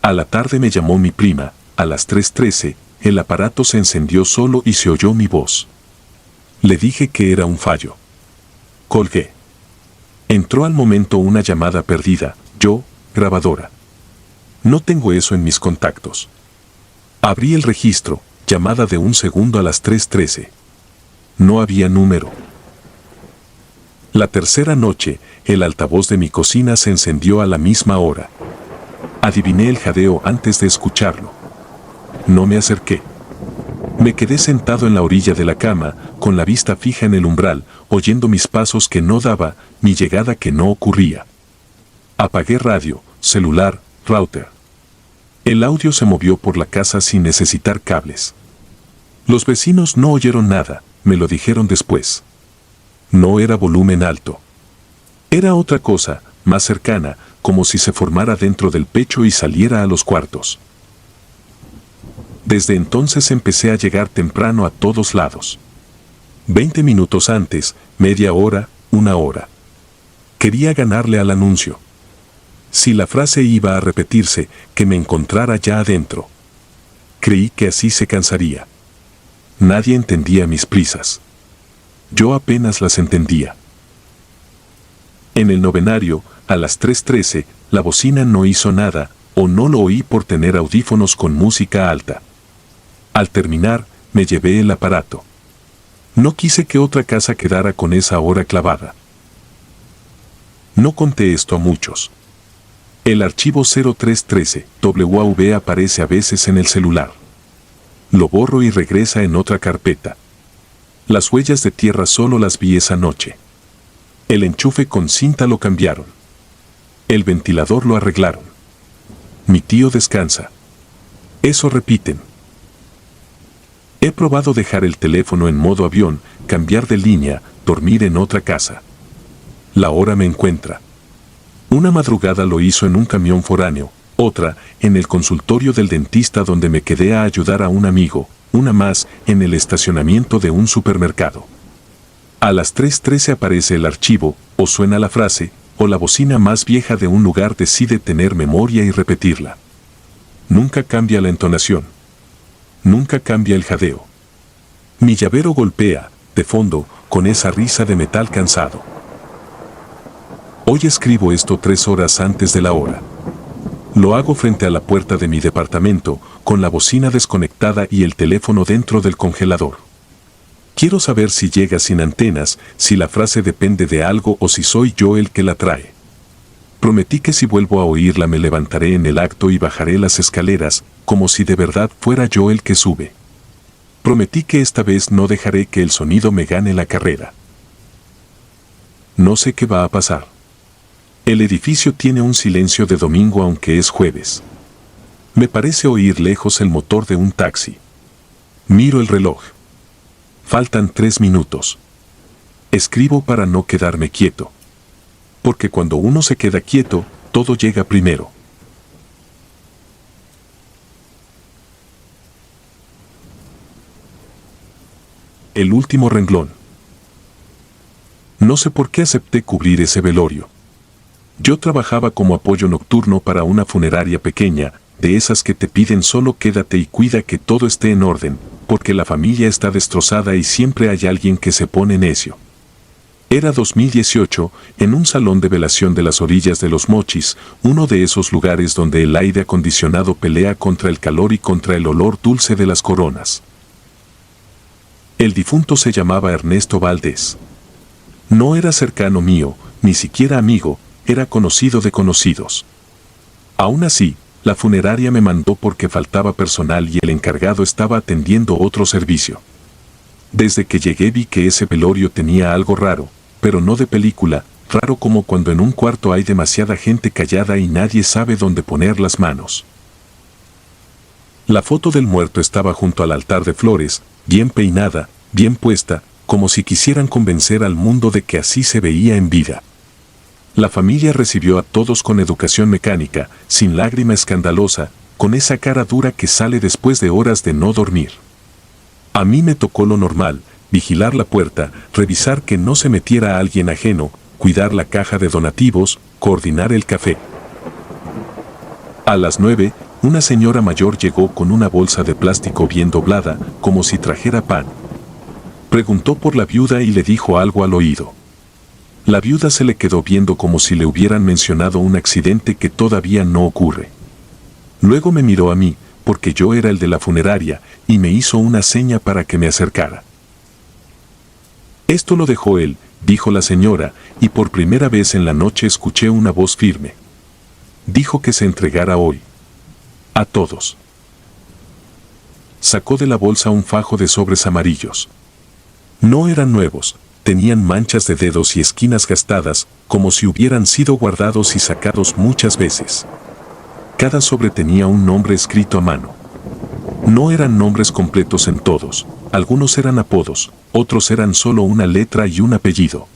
A la tarde me llamó mi prima, a las 3:13, el aparato se encendió solo y se oyó mi voz. Le dije que era un fallo. Colgué. Entró al momento una llamada perdida, yo, grabadora. No tengo eso en mis contactos. Abrí el registro, llamada de 1 segundo a las 3:13. No había número. La tercera noche, el altavoz de mi cocina se encendió a la misma hora. Adiviné el jadeo antes de escucharlo. No me acerqué. Me quedé sentado en la orilla de la cama, con la vista fija en el umbral, oyendo mis pasos que no daba, mi llegada que no ocurría. Apagué radio, celular, router. El audio se movió por la casa sin necesitar cables. Los vecinos no oyeron nada, me lo dijeron después. No era volumen alto. Era otra cosa, más cercana, como si se formara dentro del pecho y saliera a los cuartos. Desde entonces empecé a llegar temprano a todos lados. 20 minutos antes, media hora, 1 hora. Quería ganarle al anuncio. Si la frase iba a repetirse, que me encontrara ya adentro. Creí que así se cansaría. Nadie entendía mis prisas. Yo apenas las entendía. En el novenario, a las 3:13, la bocina no hizo nada, o no lo oí por tener audífonos con música alta. Al terminar, me llevé el aparato. No quise que otra casa quedara con esa hora clavada. No conté esto a muchos. El archivo 0313 WAV aparece a veces en el celular. Lo borro y regresa en otra carpeta. Las huellas de tierra solo las vi esa noche. El enchufe con cinta lo cambiaron. El ventilador lo arreglaron. Mi tío descansa. Eso repiten. He probado dejar el teléfono en modo avión, cambiar de línea, dormir en otra casa. La hora me encuentra. Una madrugada lo hizo en un camión foráneo, otra en el consultorio del dentista donde me quedé a ayudar a un amigo, una más en el estacionamiento de un supermercado. A las 3:13 aparece el archivo, o suena la frase, o la bocina más vieja de un lugar decide tener memoria y repetirla. Nunca cambia la entonación. Nunca cambia el jadeo. Mi llavero golpea, de fondo, con esa risa de metal cansado. Hoy escribo esto 3 horas antes de la hora. Lo hago frente a la puerta de mi departamento, con la bocina desconectada y el teléfono dentro del congelador. Quiero saber si llega sin antenas, si la frase depende de algo o si soy yo el que la trae. Prometí que si vuelvo a oírla me levantaré en el acto y bajaré las escaleras, como si de verdad fuera yo el que sube. Prometí que esta vez no dejaré que el sonido me gane la carrera. No sé qué va a pasar. El edificio tiene un silencio de domingo aunque es jueves. Me parece oír lejos el motor de un taxi. Miro el reloj. Faltan 3 minutos. Escribo para no quedarme quieto. Porque cuando uno se queda quieto, todo llega primero. El último renglón. No sé por qué acepté cubrir ese velorio. Yo trabajaba como apoyo nocturno para una funeraria pequeña, de esas que te piden solo quédate y cuida que todo esté en orden, porque la familia está destrozada y siempre hay alguien que se pone necio. Era 2018, en un salón de velación de las orillas de los Mochis, uno de esos lugares donde el aire acondicionado pelea contra el calor y contra el olor dulce de las coronas. El difunto se llamaba Ernesto Valdés. No era cercano mío, ni siquiera amigo, era conocido de conocidos. Aún así, la funeraria me mandó porque faltaba personal y el encargado estaba atendiendo otro servicio. Desde que llegué vi que ese velorio tenía algo raro, pero no de película, raro como cuando en un cuarto hay demasiada gente callada y nadie sabe dónde poner las manos. La foto del muerto estaba junto al altar de flores, bien peinada, bien puesta, como si quisieran convencer al mundo de que así se veía en vida. La familia recibió a todos con educación mecánica, sin lágrima escandalosa, con esa cara dura que sale después de horas de no dormir. A mí me tocó lo normal, vigilar la puerta, revisar que no se metiera alguien ajeno, cuidar la caja de donativos, coordinar el café. A las 9, una señora mayor llegó con una bolsa de plástico bien doblada, como si trajera pan. Preguntó por la viuda y le dijo algo al oído. La viuda se le quedó viendo como si le hubieran mencionado un accidente que todavía no ocurre. Luego me miró a mí, porque yo era el de la funeraria, y me hizo una seña para que me acercara. Esto lo dejó él, dijo la señora, y por primera vez en la noche escuché una voz firme. Dijo que se entregara hoy. A todos. Sacó de la bolsa un fajo de sobres amarillos. No eran nuevos, tenían manchas de dedos y esquinas gastadas, como si hubieran sido guardados y sacados muchas veces. Cada sobre tenía un nombre escrito a mano. No eran nombres completos en todos, algunos eran apodos, otros eran solo una letra y un apellido.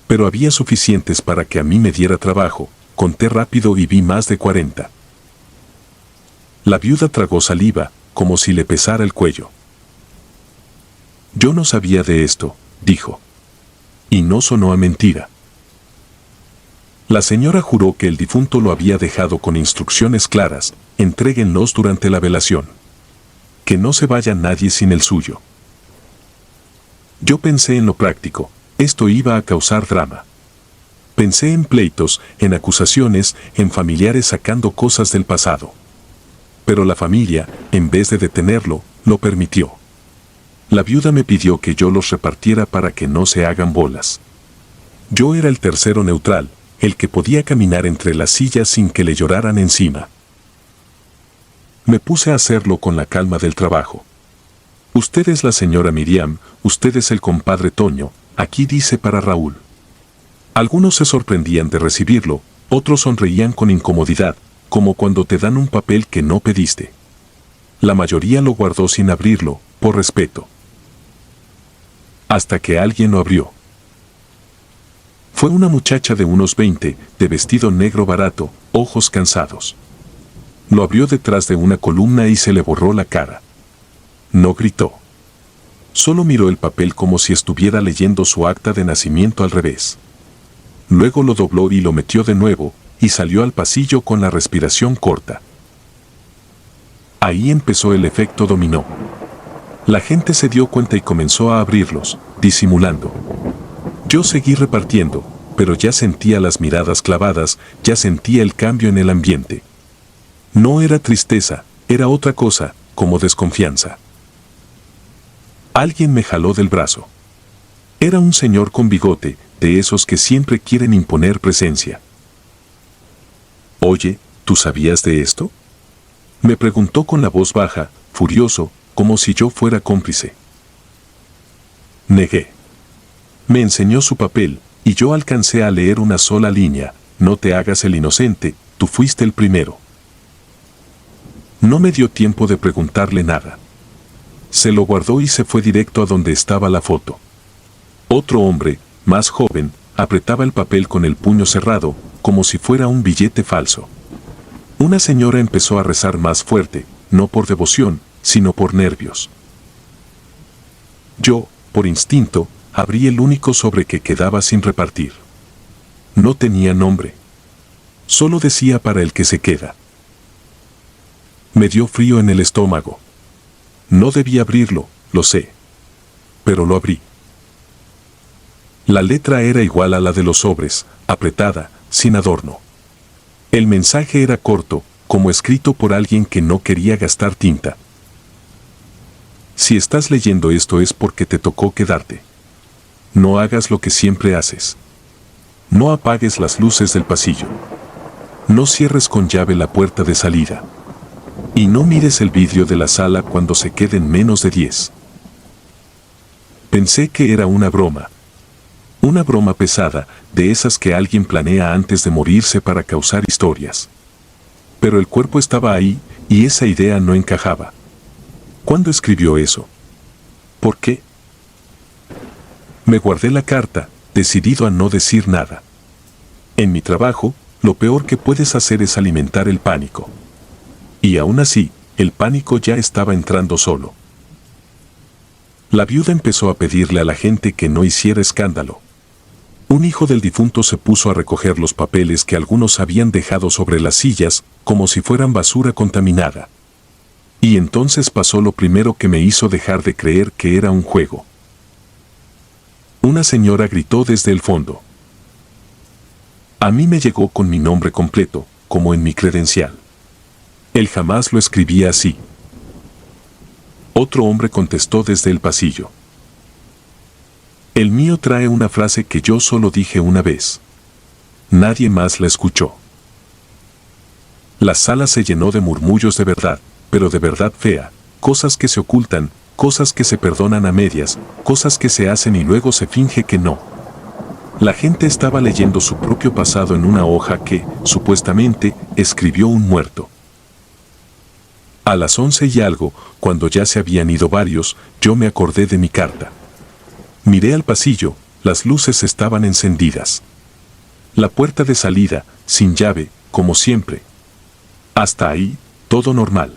Pero había suficientes para que a mí me diera trabajo, conté rápido y vi más de 40. La viuda tragó saliva, como si le pesara el cuello. Yo no sabía de esto, dijo. Y no sonó a mentira. La señora juró que el difunto lo había dejado con instrucciones claras, entréguenlos durante la velación. Que no se vaya nadie sin el suyo. Yo pensé en lo práctico, esto iba a causar drama. Pensé en pleitos, en acusaciones, en familiares sacando cosas del pasado. Pero la familia, en vez de detenerlo, lo permitió. La viuda me pidió que yo los repartiera para que no se hagan bolas. Yo era el tercero neutral, el que podía caminar entre las sillas sin que le lloraran encima. Me puse a hacerlo con la calma del trabajo. Usted es la señora Miriam, usted es el compadre Toño, aquí dice para Raúl. Algunos se sorprendían de recibirlo, otros sonreían con incomodidad, como cuando te dan un papel que no pediste. La mayoría lo guardó sin abrirlo, por respeto. Hasta que alguien lo abrió. Fue una muchacha de unos 20, de vestido negro barato, ojos cansados. Lo abrió detrás de una columna y se le borró la cara. No gritó. Solo miró el papel como si estuviera leyendo su acta de nacimiento al revés. Luego lo dobló y lo metió de nuevo, y salió al pasillo con la respiración corta. Ahí empezó el efecto dominó. La gente se dio cuenta y comenzó a abrirlos, disimulando. Yo seguí repartiendo, pero ya sentía las miradas clavadas, ya sentía el cambio en el ambiente. No era tristeza, era otra cosa, como desconfianza. Alguien me jaló del brazo. Era un señor con bigote, de esos que siempre quieren imponer presencia. Oye, ¿tú sabías de esto? Me preguntó con la voz baja, furioso, como si yo fuera cómplice. Negué. Me enseñó su papel, y yo alcancé a leer una sola línea, no te hagas el inocente, tú fuiste el primero. No me dio tiempo de preguntarle nada. Se lo guardó y se fue directo a donde estaba la foto. Otro hombre, más joven, apretaba el papel con el puño cerrado, como si fuera un billete falso. Una señora empezó a rezar más fuerte, no por devoción, sino por nervios. Yo, por instinto, abrí el único sobre que quedaba sin repartir. No tenía nombre. Solo decía para el que se queda. Me dio frío en el estómago. No debía abrirlo, lo sé. Pero lo abrí. La letra era igual a la de los sobres, apretada, sin adorno. El mensaje era corto, como escrito por alguien que no quería gastar tinta. Si estás leyendo esto es porque te tocó quedarte. No hagas lo que siempre haces. No apagues las luces del pasillo. No cierres con llave la puerta de salida. Y no mires el vidrio de la sala cuando se queden menos de 10. Pensé que era una broma. Una broma pesada, de esas que alguien planea antes de morirse para causar historias. Pero el cuerpo estaba ahí, y esa idea no encajaba. ¿Cuándo escribió eso? ¿Por qué? Me guardé la carta, decidido a no decir nada. En mi trabajo, lo peor que puedes hacer es alimentar el pánico. Y aún así, el pánico ya estaba entrando solo. La viuda empezó a pedirle a la gente que no hiciera escándalo. Un hijo del difunto se puso a recoger los papeles que algunos habían dejado sobre las sillas, como si fueran basura contaminada. Y entonces pasó lo primero que me hizo dejar de creer que era un juego. Una señora gritó desde el fondo. A mí me llegó con mi nombre completo, como en mi credencial. Él jamás lo escribía así. Otro hombre contestó desde el pasillo. El mío trae una frase que yo solo dije una vez. Nadie más la escuchó. La sala se llenó de murmullos de verdad, pero de verdad fea, cosas que se ocultan, cosas que se perdonan a medias, cosas que se hacen y luego se finge que no. La gente estaba leyendo su propio pasado en una hoja que, supuestamente, escribió un muerto. A las 11 y algo, cuando ya se habían ido varios, yo me acordé de mi carta. Miré al pasillo, las luces estaban encendidas. La puerta de salida, sin llave, como siempre. Hasta ahí, todo normal.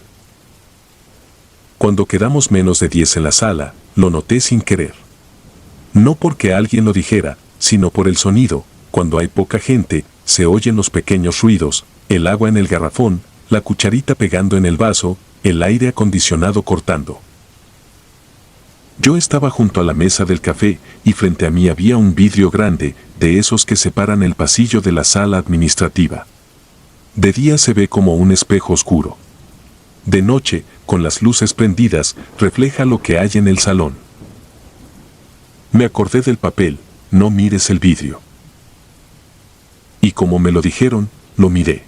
Cuando quedamos menos de 10 en la sala, lo noté sin querer. No porque alguien lo dijera, sino por el sonido. Cuando hay poca gente, se oyen los pequeños ruidos, el agua en el garrafón, la cucharita pegando en el vaso, el aire acondicionado cortando. Yo estaba junto a la mesa del café y frente a mí había un vidrio grande, de esos que separan el pasillo de la sala administrativa. De día se ve como un espejo oscuro. De noche, con las luces prendidas, refleja lo que hay en el salón. Me acordé del papel, no mires el vidrio. Y como me lo dijeron, lo miré.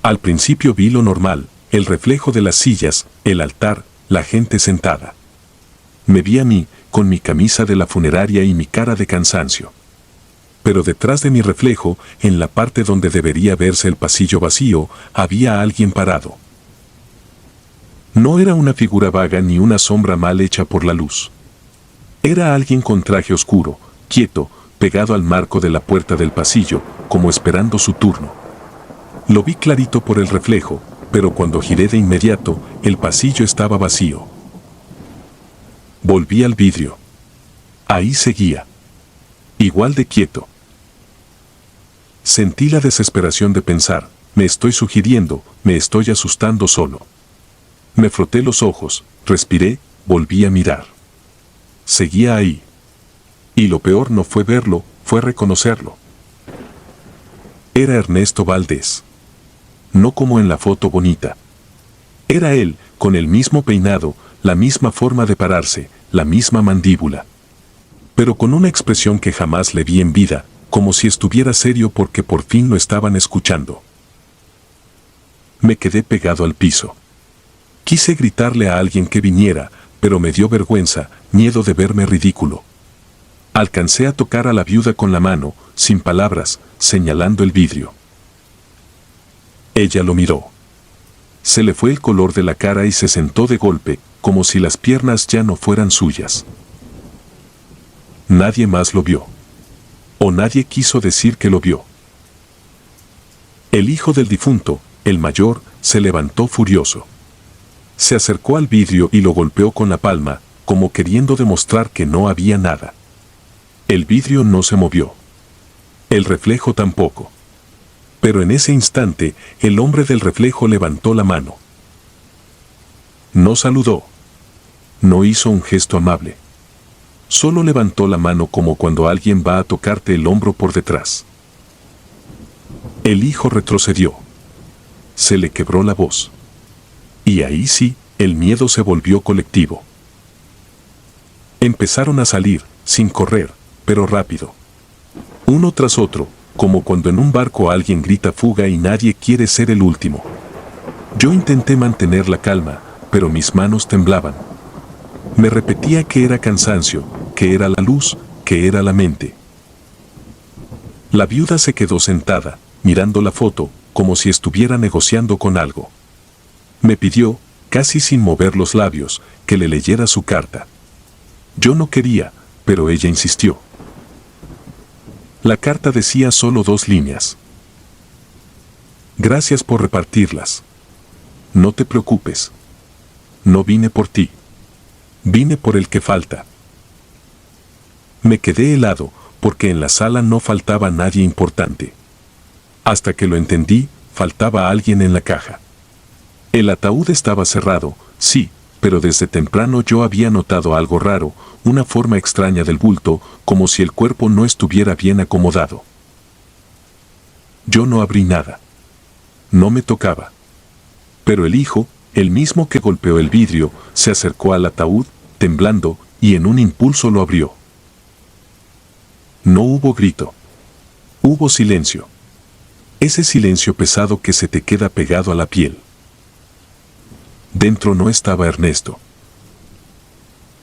Al principio vi lo normal, el reflejo de las sillas, el altar, la gente sentada. Me vi a mí, con mi camisa de la funeraria y mi cara de cansancio. Pero detrás de mi reflejo, en la parte donde debería verse el pasillo vacío, había alguien parado. No era una figura vaga ni una sombra mal hecha por la luz. Era alguien con traje oscuro, quieto, pegado al marco de la puerta del pasillo, como esperando su turno. Lo vi clarito por el reflejo, pero cuando giré de inmediato, el pasillo estaba vacío. Volví al vidrio. Ahí seguía. Igual de quieto. Sentí la desesperación de pensar, me estoy sugiriendo, me estoy asustando solo. Me froté los ojos, respiré, volví a mirar. Seguía ahí. Y lo peor no fue verlo, fue reconocerlo. Era Ernesto Valdés. No como en la foto bonita. Era él, con el mismo peinado, la misma forma de pararse, la misma mandíbula. Pero con una expresión que jamás le vi en vida, como si estuviera serio porque por fin lo estaban escuchando. Me quedé pegado al piso. Quise gritarle a alguien que viniera, pero me dio vergüenza, miedo de verme ridículo. Alcancé a tocar a la viuda con la mano, sin palabras, señalando el vidrio. Ella lo miró. Se le fue el color de la cara y se sentó de golpe, como si las piernas ya no fueran suyas. Nadie más lo vio. O nadie quiso decir que lo vio. El hijo del difunto, el mayor, se levantó furioso. Se acercó al vidrio y lo golpeó con la palma, como queriendo demostrar que no había nada. El vidrio no se movió. El reflejo tampoco. Pero en ese instante, el hombre del reflejo levantó la mano. No saludó. No hizo un gesto amable. Solo levantó la mano como cuando alguien va a tocarte el hombro por detrás. El hijo retrocedió. Se le quebró la voz. Y ahí sí, el miedo se volvió colectivo. Empezaron a salir, sin correr, pero rápido. Uno tras otro, como cuando en un barco alguien grita fuga y nadie quiere ser el último. Yo intenté mantener la calma, pero mis manos temblaban. Me repetía que era cansancio, que era la luz, que era la mente. La viuda se quedó sentada, mirando la foto, como si estuviera negociando con algo. Me pidió, casi sin mover los labios, que le leyera su carta. Yo no quería, pero ella insistió. La carta decía solo 2 líneas. Gracias por repartirlas. No te preocupes. No vine por ti. Vine por el que falta. Me quedé helado, porque en la sala no faltaba nadie importante. Hasta que lo entendí, faltaba alguien en la caja. El ataúd estaba cerrado, sí, pero desde temprano yo había notado algo raro, una forma extraña del bulto, como si el cuerpo no estuviera bien acomodado. Yo no abrí nada. No me tocaba. Pero el hijo, el mismo que golpeó el vidrio, se acercó al ataúd, temblando, y en un impulso lo abrió. No hubo grito. Hubo silencio. Ese silencio pesado que se te queda pegado a la piel. Dentro no estaba Ernesto.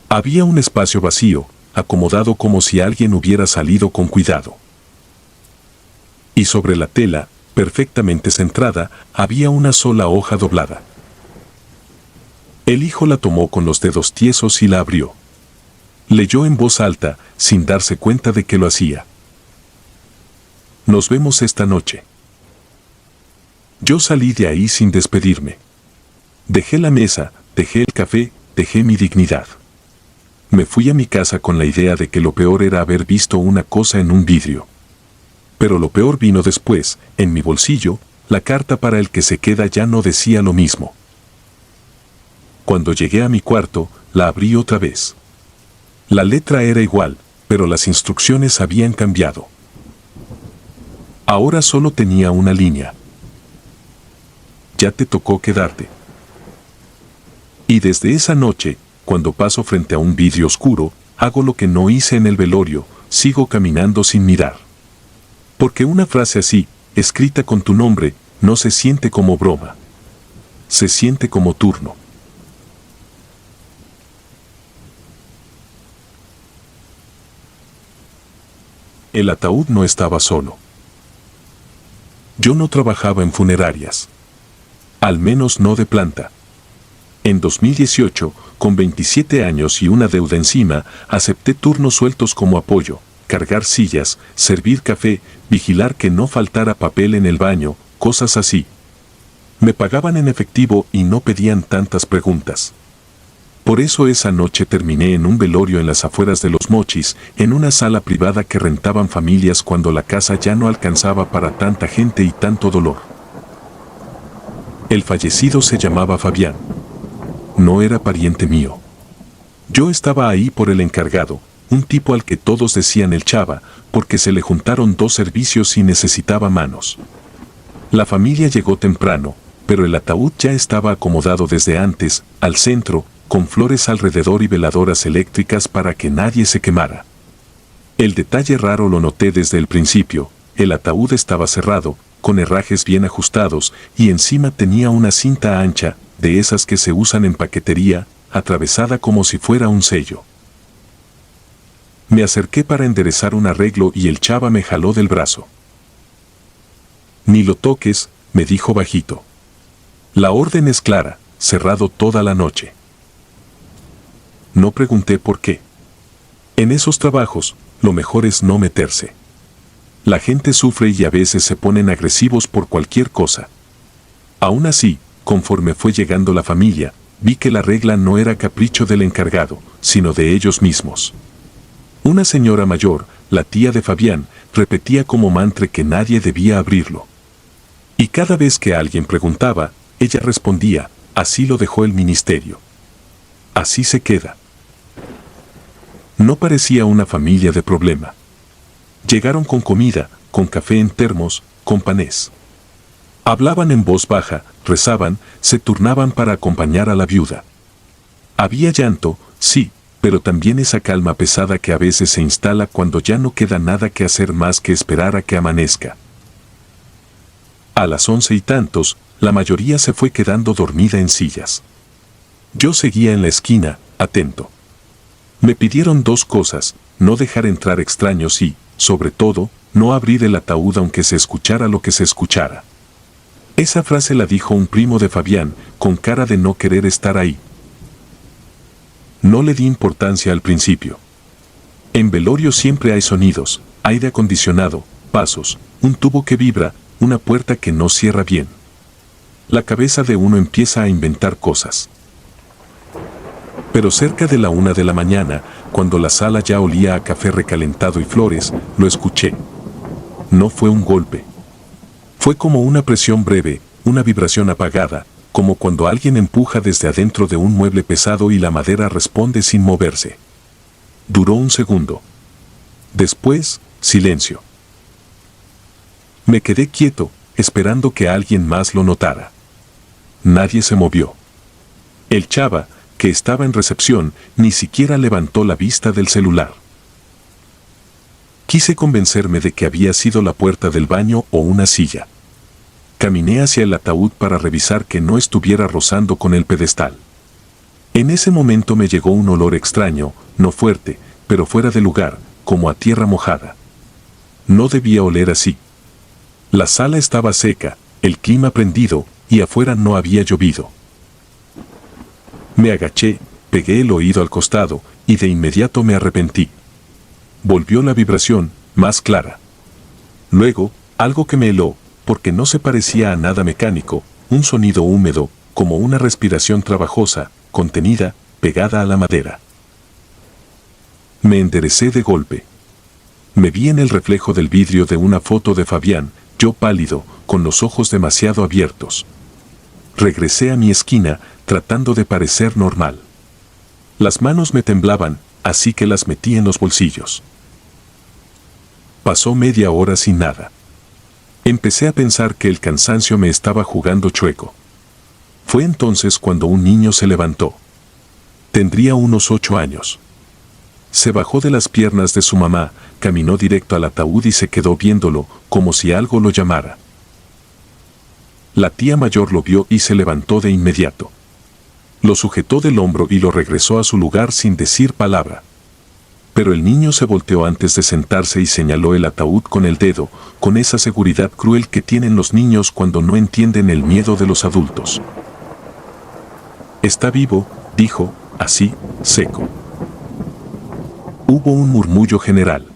Había un espacio vacío, acomodado como si alguien hubiera salido con cuidado. Y sobre la tela, perfectamente centrada, había una sola hoja doblada. El hijo la tomó con los dedos tiesos y la abrió. Leyó en voz alta, sin darse cuenta de que lo hacía. Nos vemos esta noche. Yo salí de ahí sin despedirme. Dejé la mesa, dejé el café, dejé mi dignidad. Me fui a mi casa con la idea de que lo peor era haber visto una cosa en un vidrio. Pero lo peor vino después, en mi bolsillo, la carta para el que se queda ya no decía lo mismo. Cuando llegué a mi cuarto, la abrí otra vez. La letra era igual, pero las instrucciones habían cambiado. Ahora solo tenía una línea. Ya te tocó quedarte. Y desde esa noche, cuando paso frente a un vidrio oscuro, hago lo que no hice en el velorio, sigo caminando sin mirar. Porque una frase así, escrita con tu nombre, no se siente como broma. Se siente como turno. El ataúd no estaba solo. Yo no trabajaba en funerarias. Al menos no de planta. En 2018, con 27 años y una deuda encima, acepté turnos sueltos como apoyo, cargar sillas, servir café, vigilar que no faltara papel en el baño, cosas así. Me pagaban en efectivo y no pedían tantas preguntas. Por eso esa noche terminé en un velorio en las afueras de Los Mochis, en una sala privada que rentaban familias cuando la casa ya no alcanzaba para tanta gente y tanto dolor. El fallecido se llamaba Fabián. No era pariente mío. Yo estaba ahí por el encargado, un tipo al que todos decían el Chava, porque se le juntaron 2 servicios y necesitaba manos. La familia llegó temprano, pero el ataúd ya estaba acomodado desde antes, al centro, con flores alrededor y veladoras eléctricas para que nadie se quemara. El detalle raro lo noté desde el principio, el ataúd estaba cerrado, con herrajes bien ajustados, y encima tenía una cinta ancha, de esas que se usan en paquetería, atravesada como si fuera un sello. Me acerqué para enderezar un arreglo y el Chava me jaló del brazo. Ni lo toques, me dijo bajito. La orden es clara, cerrado toda la noche. No pregunté por qué. En esos trabajos, lo mejor es no meterse. La gente sufre y a veces se ponen agresivos por cualquier cosa. Aún así, conforme fue llegando la familia, vi que la regla no era capricho del encargado, sino de ellos mismos. Una señora mayor, la tía de Fabián, repetía como mantra que nadie debía abrirlo. Y cada vez que alguien preguntaba, ella respondía, así lo dejó el ministerio. Así se queda. No parecía una familia de problema. Llegaron con comida, con café en termos, con panés. Hablaban en voz baja, rezaban, se turnaban para acompañar a la viuda. Había llanto, sí, pero también esa calma pesada que a veces se instala cuando ya no queda nada que hacer más que esperar a que amanezca. A las 11 y tantos, la mayoría se fue quedando dormida en sillas. Yo seguía en la esquina, atento. Me pidieron dos cosas, no dejar entrar extraños y, sobre todo, no abrir el ataúd aunque se escuchara lo que se escuchara. Esa frase la dijo un primo de Fabián, con cara de no querer estar ahí. No le di importancia al principio. En velorio siempre hay sonidos, aire acondicionado, pasos, un tubo que vibra, una puerta que no cierra bien. La cabeza de uno empieza a inventar cosas. Pero cerca de la 1 de la mañana, cuando la sala ya olía a café recalentado y flores, lo escuché. No fue un golpe. Fue como una presión breve, una vibración apagada, como cuando alguien empuja desde adentro de un mueble pesado y la madera responde sin moverse. Duró un segundo. Después, silencio. Me quedé quieto, esperando que alguien más lo notara. Nadie se movió. El chava, que estaba en recepción, ni siquiera levantó la vista del celular. Quise convencerme de que había sido la puerta del baño o una silla. Caminé hacia el ataúd para revisar que no estuviera rozando con el pedestal. En ese momento me llegó un olor extraño, no fuerte, pero fuera de lugar, como a tierra mojada. No debía oler así. La sala estaba seca, el clima prendido, y afuera no había llovido. Me agaché, pegué el oído al costado, y de inmediato me arrepentí. Volvió la vibración, más clara. Luego, algo que me heló, porque no se parecía a nada mecánico, un sonido húmedo, como una respiración trabajosa, contenida, pegada a la madera. Me enderecé de golpe. Me vi en el reflejo del vidrio de una foto de Fabián, yo pálido, con los ojos demasiado abiertos. Regresé a mi esquina, tratando de parecer normal. Las manos me temblaban, así que las metí en los bolsillos. Pasó media hora sin nada. Empecé a pensar que el cansancio me estaba jugando chueco. Fue entonces cuando un niño se levantó. Tendría unos 8 años. Se bajó de las piernas de su mamá, caminó directo al ataúd y se quedó viéndolo, como si algo lo llamara. La tía mayor lo vio y se levantó de inmediato. Lo sujetó del hombro y lo regresó a su lugar sin decir palabra. Pero el niño se volteó antes de sentarse y señaló el ataúd con el dedo, con esa seguridad cruel que tienen los niños cuando no entienden el miedo de los adultos. Está vivo, dijo, así, seco. Hubo un murmullo general.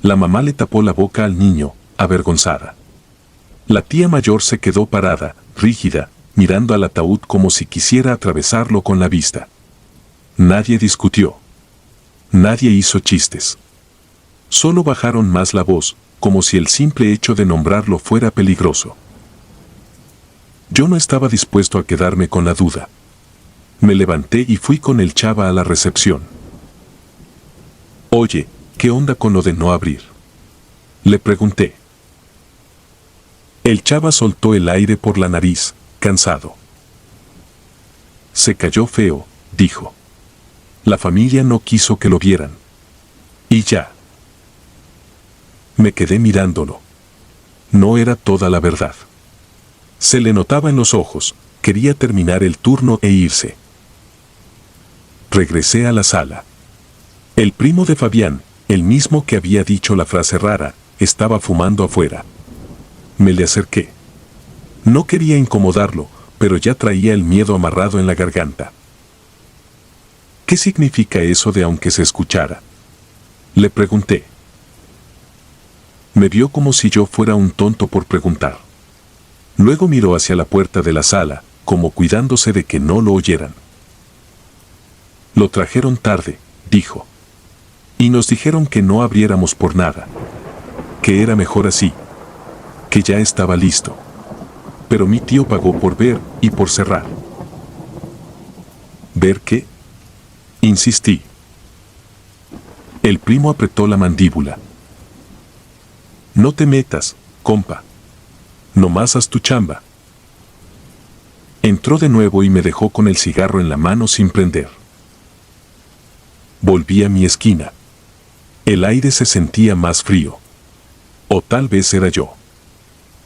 La mamá le tapó la boca al niño, avergonzada. La tía mayor se quedó parada, rígida, mirando al ataúd como si quisiera atravesarlo con la vista. Nadie discutió. Nadie hizo chistes. Solo bajaron más la voz, como si el simple hecho de nombrarlo fuera peligroso. Yo no estaba dispuesto a quedarme con la duda. Me levanté y fui con el chava a la recepción. Oye, ¿qué onda con lo de no abrir? Le pregunté. El chava soltó el aire por la nariz, cansado. Se cayó feo, dijo. La familia no quiso que lo vieran. Y ya. Me quedé mirándolo. No era toda la verdad. Se le notaba en los ojos, quería terminar el turno e irse. Regresé a la sala. El primo de Fabián, el mismo que había dicho la frase rara, estaba fumando afuera. Me le acerqué. No quería incomodarlo, pero ya traía el miedo amarrado en la garganta. ¿Qué significa eso de aunque se escuchara? Le pregunté. Me vio como si yo fuera un tonto por preguntar. Luego miró hacia la puerta de la sala, como cuidándose de que no lo oyeran. Lo trajeron tarde, dijo. Y nos dijeron que no abriéramos por nada. Que era mejor así. Que ya estaba listo. pero mi tío pagó por ver y por cerrar. ¿Ver qué? Insistí. El primo apretó la mandíbula. No te metas, compa. Nomás haz tu chamba. Entró de nuevo y me dejó con el cigarro en la mano sin prender. Volví a mi esquina. El aire se sentía más frío. O tal vez era yo.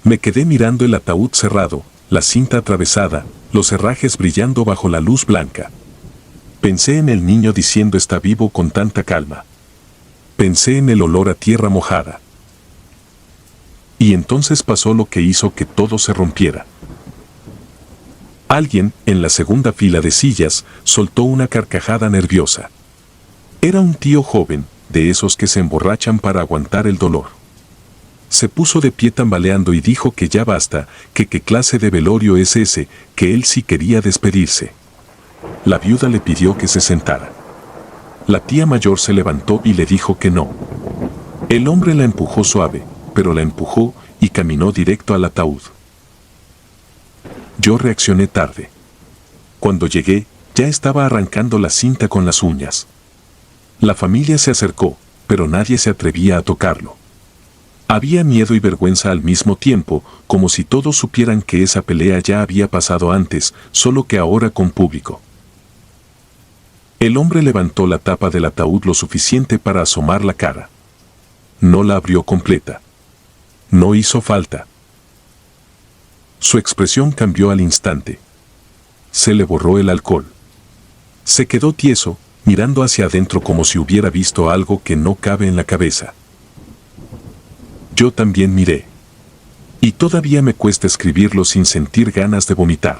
Me quedé mirando el ataúd cerrado, la cinta atravesada, los herrajes brillando bajo la luz blanca. Pensé en el niño diciendo está vivo con tanta calma. Pensé en el olor a tierra mojada. Y entonces pasó lo que hizo que todo se rompiera. Alguien, en la segunda fila de sillas, soltó una carcajada nerviosa. Era un tío joven, de esos que se emborrachan para aguantar el dolor. Se puso de pie tambaleando y dijo que ya basta, que qué clase de velorio es ese, que él sí quería despedirse. La viuda le pidió que se sentara. La tía mayor se levantó y le dijo que no. El hombre la empujó suave, pero la empujó y caminó directo al ataúd. Yo reaccioné tarde. Cuando llegué, ya estaba arrancando la cinta con las uñas. La familia se acercó, pero nadie se atrevía a tocarlo. Había miedo y vergüenza al mismo tiempo, como si todos supieran que esa pelea ya había pasado antes, solo que ahora con público. El hombre levantó la tapa del ataúd lo suficiente para asomar la cara. No la abrió completa. No hizo falta. Su expresión cambió al instante. Se le borró el alcohol. Se quedó tieso, mirando hacia adentro como si hubiera visto algo que no cabe en la cabeza. Yo también miré. Y todavía me cuesta escribirlo sin sentir ganas de vomitar.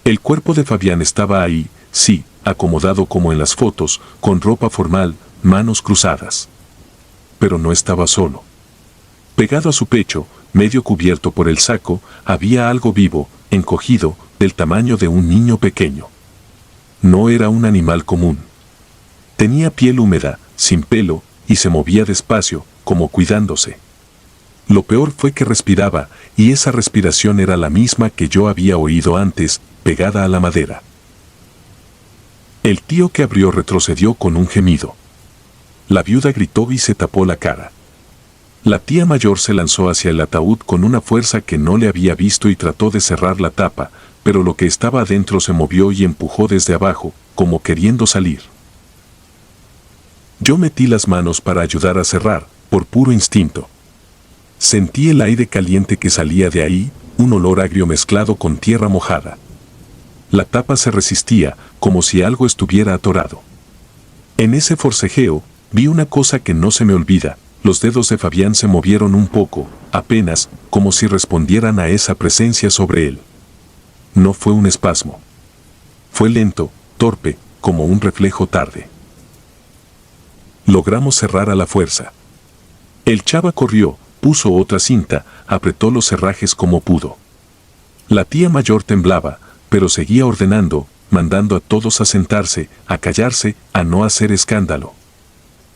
El cuerpo de Fabián estaba ahí, sí, acomodado como en las fotos, con ropa formal, manos cruzadas. Pero no estaba solo. Pegado a su pecho, medio cubierto por el saco, había algo vivo, encogido, del tamaño de un niño pequeño. No era un animal común. Tenía piel húmeda, sin pelo, y se movía despacio, como cuidándose. Lo peor fue que respiraba, y esa respiración era la misma que yo había oído antes, pegada a la madera. El tío que abrió retrocedió con un gemido. La viuda gritó y se tapó la cara. La tía mayor se lanzó hacia el ataúd con una fuerza que no le había visto y trató de cerrar la tapa, pero lo que estaba adentro se movió y empujó desde abajo, como queriendo salir. Yo metí las manos para ayudar a cerrar, por puro instinto. Sentí el aire caliente que salía de ahí, un olor agrio mezclado con tierra mojada. La tapa se resistía, como si algo estuviera atorado. En ese forcejeo, vi una cosa que no se me olvida. Los dedos de Fabián se movieron un poco, apenas, como si respondieran a esa presencia sobre él. No fue un espasmo. Fue lento, torpe, como un reflejo tarde. Logramos cerrar a la fuerza. El chava corrió, puso otra cinta, apretó los herrajes como pudo. La tía mayor temblaba, pero seguía ordenando, mandando a todos a sentarse, a callarse, a no hacer escándalo.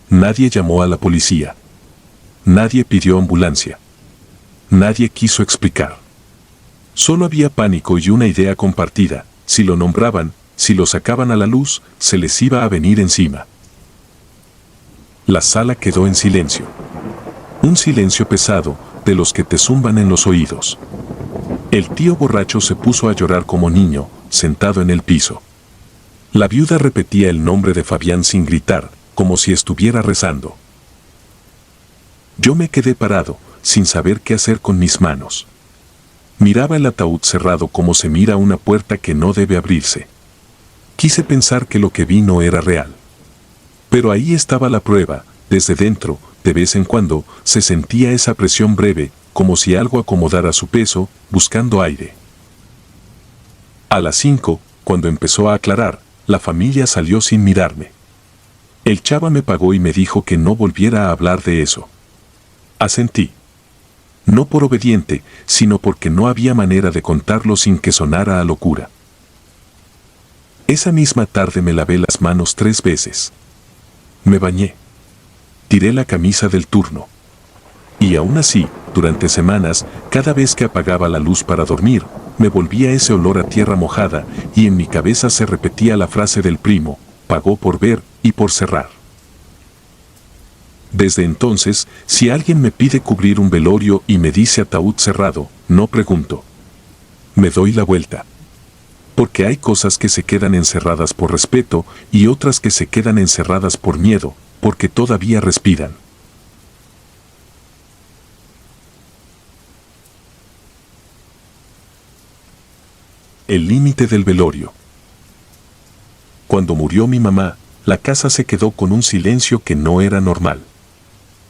Nadie llamó a la policía. Nadie pidió ambulancia. Nadie quiso explicar. Solo había pánico y una idea compartida: si lo nombraban, si lo sacaban a la luz, se les iba a venir encima. La sala quedó en silencio. Un silencio pesado, de los que te zumban en los oídos. El tío borracho se puso a llorar como niño, sentado en el piso. La viuda repetía el nombre de Fabián sin gritar, como si estuviera rezando. Yo me quedé parado, sin saber qué hacer con mis manos. Miraba el ataúd cerrado como se mira una puerta que no debe abrirse. Quise pensar que lo que vi no era real. Pero ahí estaba la prueba: desde dentro, de vez en cuando, se sentía esa presión breve, como si algo acomodara su peso, buscando aire. A las 5, cuando empezó a aclarar, la familia salió sin mirarme. El chava me pagó y me dijo que no volviera a hablar de eso. Asentí. No por obediente, sino porque no había manera de contarlo sin que sonara a locura. Esa misma tarde me lavé las manos 3 veces. Me bañé. Tiré la camisa del turno. Y aún así, durante semanas, cada vez que apagaba la luz para dormir, me volvía ese olor a tierra mojada y en mi cabeza se repetía la frase del primo, pagó por ver y por cerrar. Desde entonces, si alguien me pide cubrir un velorio y me dice ataúd cerrado, no pregunto. Me doy la vuelta. Porque hay cosas que se quedan encerradas por respeto y otras que se quedan encerradas por miedo, porque todavía respiran. El límite del velorio. Cuando murió mi mamá, la casa se quedó con un silencio que no era normal.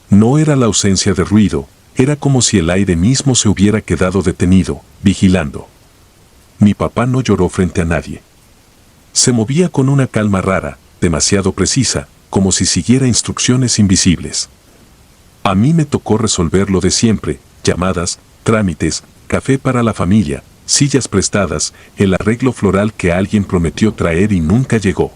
No era la ausencia de ruido, era como si el aire mismo se hubiera quedado detenido, vigilando. Mi papá no lloró frente a nadie. Se movía con una calma rara, demasiado precisa, como si siguiera instrucciones invisibles. A mí me tocó resolver lo de siempre, llamadas, trámites, café para la familia, sillas prestadas, el arreglo floral que alguien prometió traer y nunca llegó.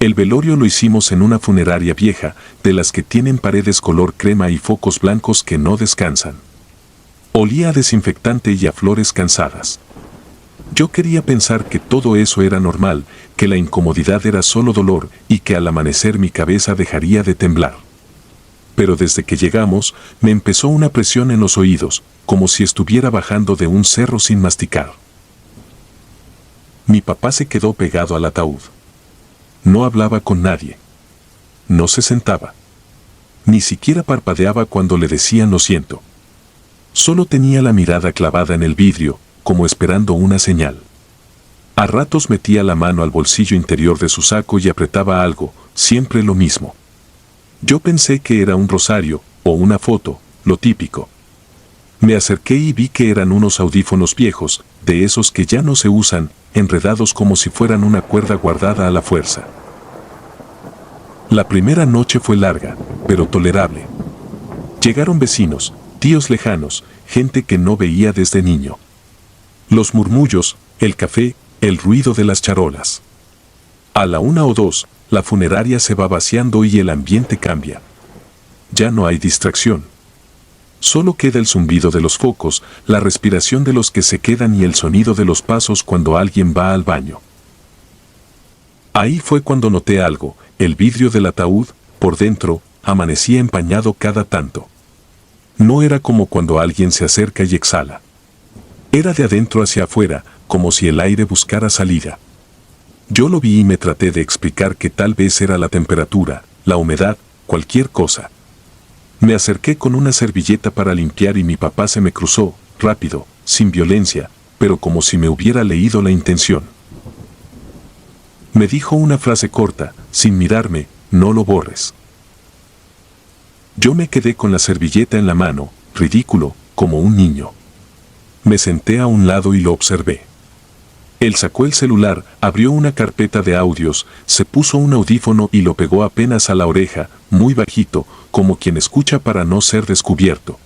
El velorio lo hicimos en una funeraria vieja, de las que tienen paredes color crema y focos blancos que no descansan. Olía a desinfectante y a flores cansadas. Yo quería pensar que todo eso era normal, que la incomodidad era solo dolor y que al amanecer mi cabeza dejaría de temblar. Pero desde que llegamos, me empezó una presión en los oídos, como si estuviera bajando de un cerro sin masticar. Mi papá se quedó pegado al ataúd. No hablaba con nadie. No se sentaba. Ni siquiera parpadeaba cuando le decían lo siento. Solo tenía la mirada clavada en el vidrio, como esperando una señal. A ratos metía la mano al bolsillo interior de su saco y apretaba algo, siempre lo mismo. Yo pensé que era un rosario, o una foto, lo típico. Me acerqué y vi que eran unos audífonos viejos, de esos que ya no se usan, enredados como si fueran una cuerda guardada a la fuerza. La primera noche fue larga, pero tolerable. Llegaron vecinos, tíos lejanos, gente que no veía desde niño. Los murmullos, el café, el ruido de las charolas. A la 1 o 2, la funeraria se va vaciando y el ambiente cambia. Ya no hay distracción. Solo queda el zumbido de los focos, la respiración de los que se quedan y el sonido de los pasos cuando alguien va al baño. Ahí fue cuando noté algo, el vidrio del ataúd, por dentro, amanecía empañado cada tanto. No era como cuando alguien se acerca y exhala. Era de adentro hacia afuera, como si el aire buscara salida. Yo lo vi y me traté de explicar que tal vez era la temperatura, la humedad, cualquier cosa. Me acerqué con una servilleta para limpiar y mi papá se me cruzó, rápido, sin violencia, pero como si me hubiera leído la intención. Me dijo una frase corta, sin mirarme, no lo borres. Yo me quedé con la servilleta en la mano, ridículo, como un niño. Me senté a un lado y lo observé. Él sacó el celular, abrió una carpeta de audios, se puso un audífono y lo pegó apenas a la oreja, muy bajito, como quien escucha para no ser descubierto.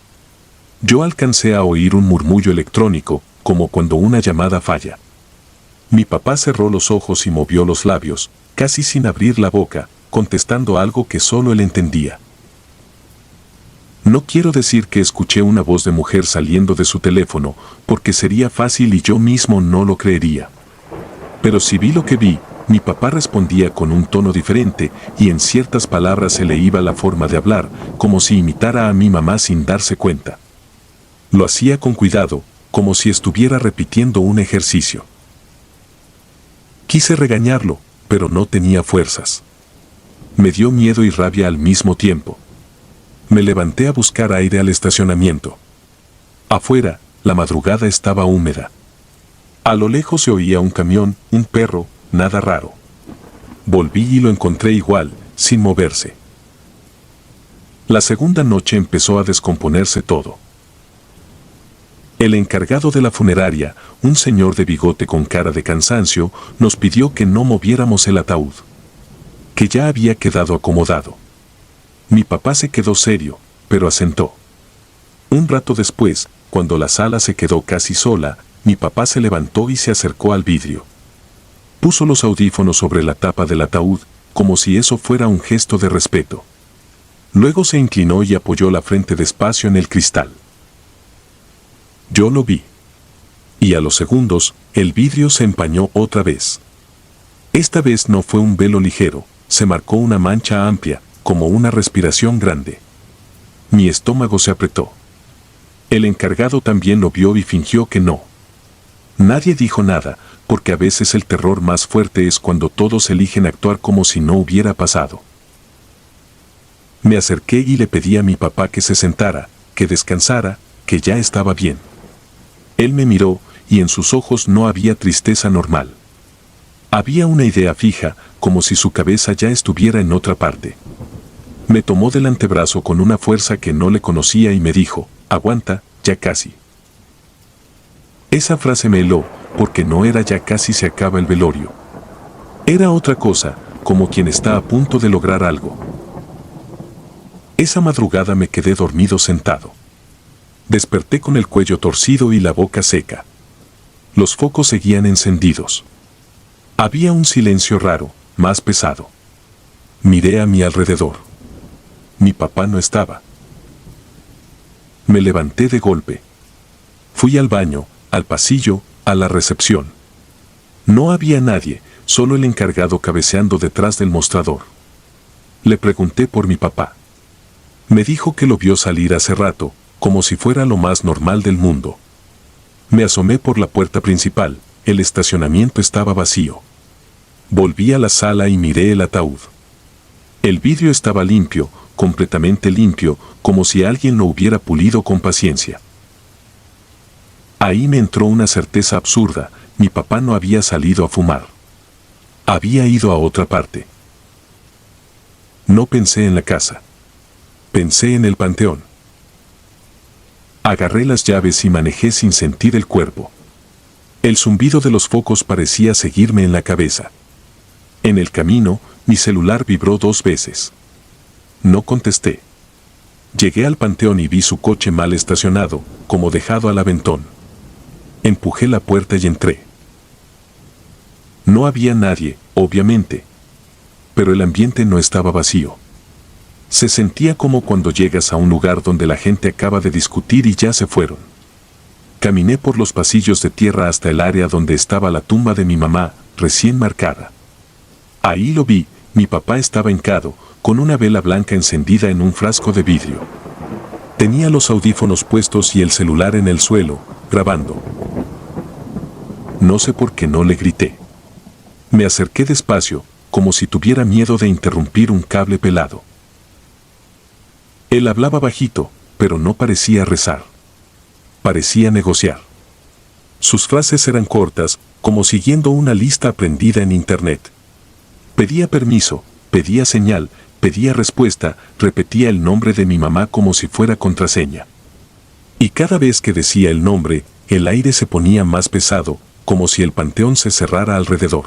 Yo alcancé a oír un murmullo electrónico, como cuando una llamada falla. Mi papá cerró los ojos y movió los labios, casi sin abrir la boca, contestando algo que solo él entendía. No quiero decir que escuché una voz de mujer saliendo de su teléfono, porque sería fácil y yo mismo no lo creería. Pero si vi lo que vi, mi papá respondía con un tono diferente y en ciertas palabras se le iba la forma de hablar, como si imitara a mi mamá sin darse cuenta. Lo hacía con cuidado, como si estuviera repitiendo un ejercicio. Quise regañarlo, pero no tenía fuerzas. Me dio miedo y rabia al mismo tiempo. Me levanté a buscar aire al estacionamiento. Afuera, la madrugada estaba húmeda. A lo lejos se oía un camión, un perro, nada raro. Volví y lo encontré igual, sin moverse. La segunda noche empezó a descomponerse todo. El encargado de la funeraria, un señor de bigote con cara de cansancio, nos pidió que no moviéramos el ataúd, que ya había quedado acomodado. Mi papá se quedó serio, pero asentó. Un rato después, cuando la sala se quedó casi sola, mi papá se levantó y se acercó al vidrio. Puso los audífonos sobre la tapa del ataúd, como si eso fuera un gesto de respeto. Luego se inclinó y apoyó la frente despacio en el cristal. Yo lo vi. Y a los segundos, el vidrio se empañó otra vez. Esta vez no fue un velo ligero, se marcó una mancha amplia, como una respiración grande. Mi estómago se apretó. El encargado también lo vio y fingió que no. Nadie dijo nada, porque a veces el terror más fuerte es cuando todos eligen actuar como si no hubiera pasado. Me acerqué y le pedí a mi papá que se sentara, que descansara, que ya estaba bien. Él me miró, y en sus ojos no había tristeza normal. Había una idea fija, como si su cabeza ya estuviera en otra parte. Me tomó del antebrazo con una fuerza que no le conocía y me dijo, aguanta, ya casi. Esa frase me heló, porque no era ya casi se acaba el velorio. Era otra cosa, como quien está a punto de lograr algo. Esa madrugada me quedé dormido sentado. Desperté con el cuello torcido y la boca seca. Los focos seguían encendidos. Había un silencio raro, más pesado. Miré a mi alrededor. Mi papá no estaba. Me levanté de golpe. Fui al baño, al pasillo, a la recepción. No había nadie, solo el encargado cabeceando detrás del mostrador. Le pregunté por mi papá. Me dijo que lo vio salir hace rato, como si fuera lo más normal del mundo. Me asomé por la puerta principal, el estacionamiento estaba vacío. Volví a la sala y miré el ataúd. El vidrio estaba limpio, completamente limpio, como si alguien lo hubiera pulido con paciencia. Ahí me entró una certeza absurda, mi papá no había salido a fumar. Había ido a otra parte. No pensé en la casa. Pensé en el panteón. Agarré las llaves y manejé sin sentir el cuerpo. El zumbido de los focos parecía seguirme en la cabeza. En el camino, mi celular vibró 2 veces. No contesté. Llegué al panteón y vi su coche mal estacionado, como dejado al aventón. Empujé la puerta y entré. No había nadie, obviamente. Pero el ambiente no estaba vacío. Se sentía como cuando llegas a un lugar donde la gente acaba de discutir y ya se fueron. Caminé por los pasillos de tierra hasta el área donde estaba la tumba de mi mamá, recién marcada. Ahí lo vi, mi papá estaba hincado, con una vela blanca encendida en un frasco de vidrio. Tenía los audífonos puestos y el celular en el suelo, grabando. No sé por qué no le grité. Me acerqué despacio, como si tuviera miedo de interrumpir un cable pelado. Él hablaba bajito, pero no parecía rezar. Parecía negociar. Sus frases eran cortas, como siguiendo una lista aprendida en internet. Pedía permiso, pedía señal, pedía respuesta, repetía el nombre de mi mamá como si fuera contraseña. Y cada vez que decía el nombre, el aire se ponía más pesado, como si el panteón se cerrara alrededor.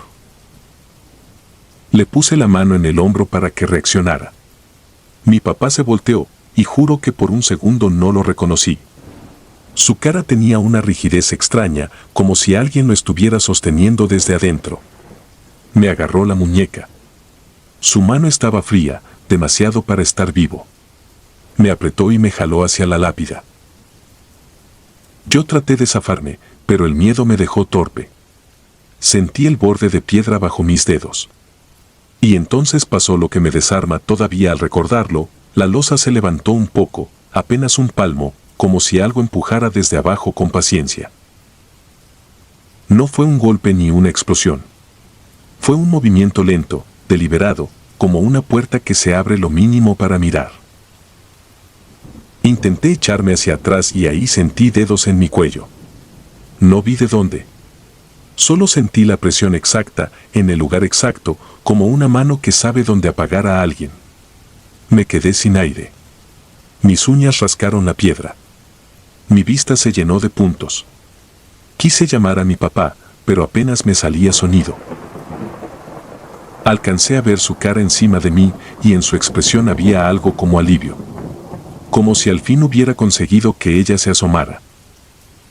Le puse la mano en el hombro para que reaccionara. Mi papá se volteó, y juro que por un segundo no lo reconocí. Su cara tenía una rigidez extraña, como si alguien lo estuviera sosteniendo desde adentro. Me agarró la muñeca. Su mano estaba fría, demasiado para estar vivo. Me apretó y me jaló hacia la lápida. Yo traté de zafarme, pero el miedo me dejó torpe. Sentí el borde de piedra bajo mis dedos. Y entonces pasó lo que me desarma todavía al recordarlo, la losa se levantó un poco, apenas un palmo, como si algo empujara desde abajo con paciencia. No fue un golpe ni una explosión. Fue un movimiento lento, deliberado, como una puerta que se abre lo mínimo para mirar. Intenté echarme hacia atrás y ahí sentí dedos en mi cuello. No vi de dónde. Solo sentí la presión exacta, en el lugar exacto, como una mano que sabe dónde apagar a alguien. Me quedé sin aire. Mis uñas rascaron la piedra. Mi vista se llenó de puntos. Quise llamar a mi papá, pero apenas me salía sonido. Alcancé a ver su cara encima de mí y en su expresión había algo como alivio. Como si al fin hubiera conseguido que ella se asomara.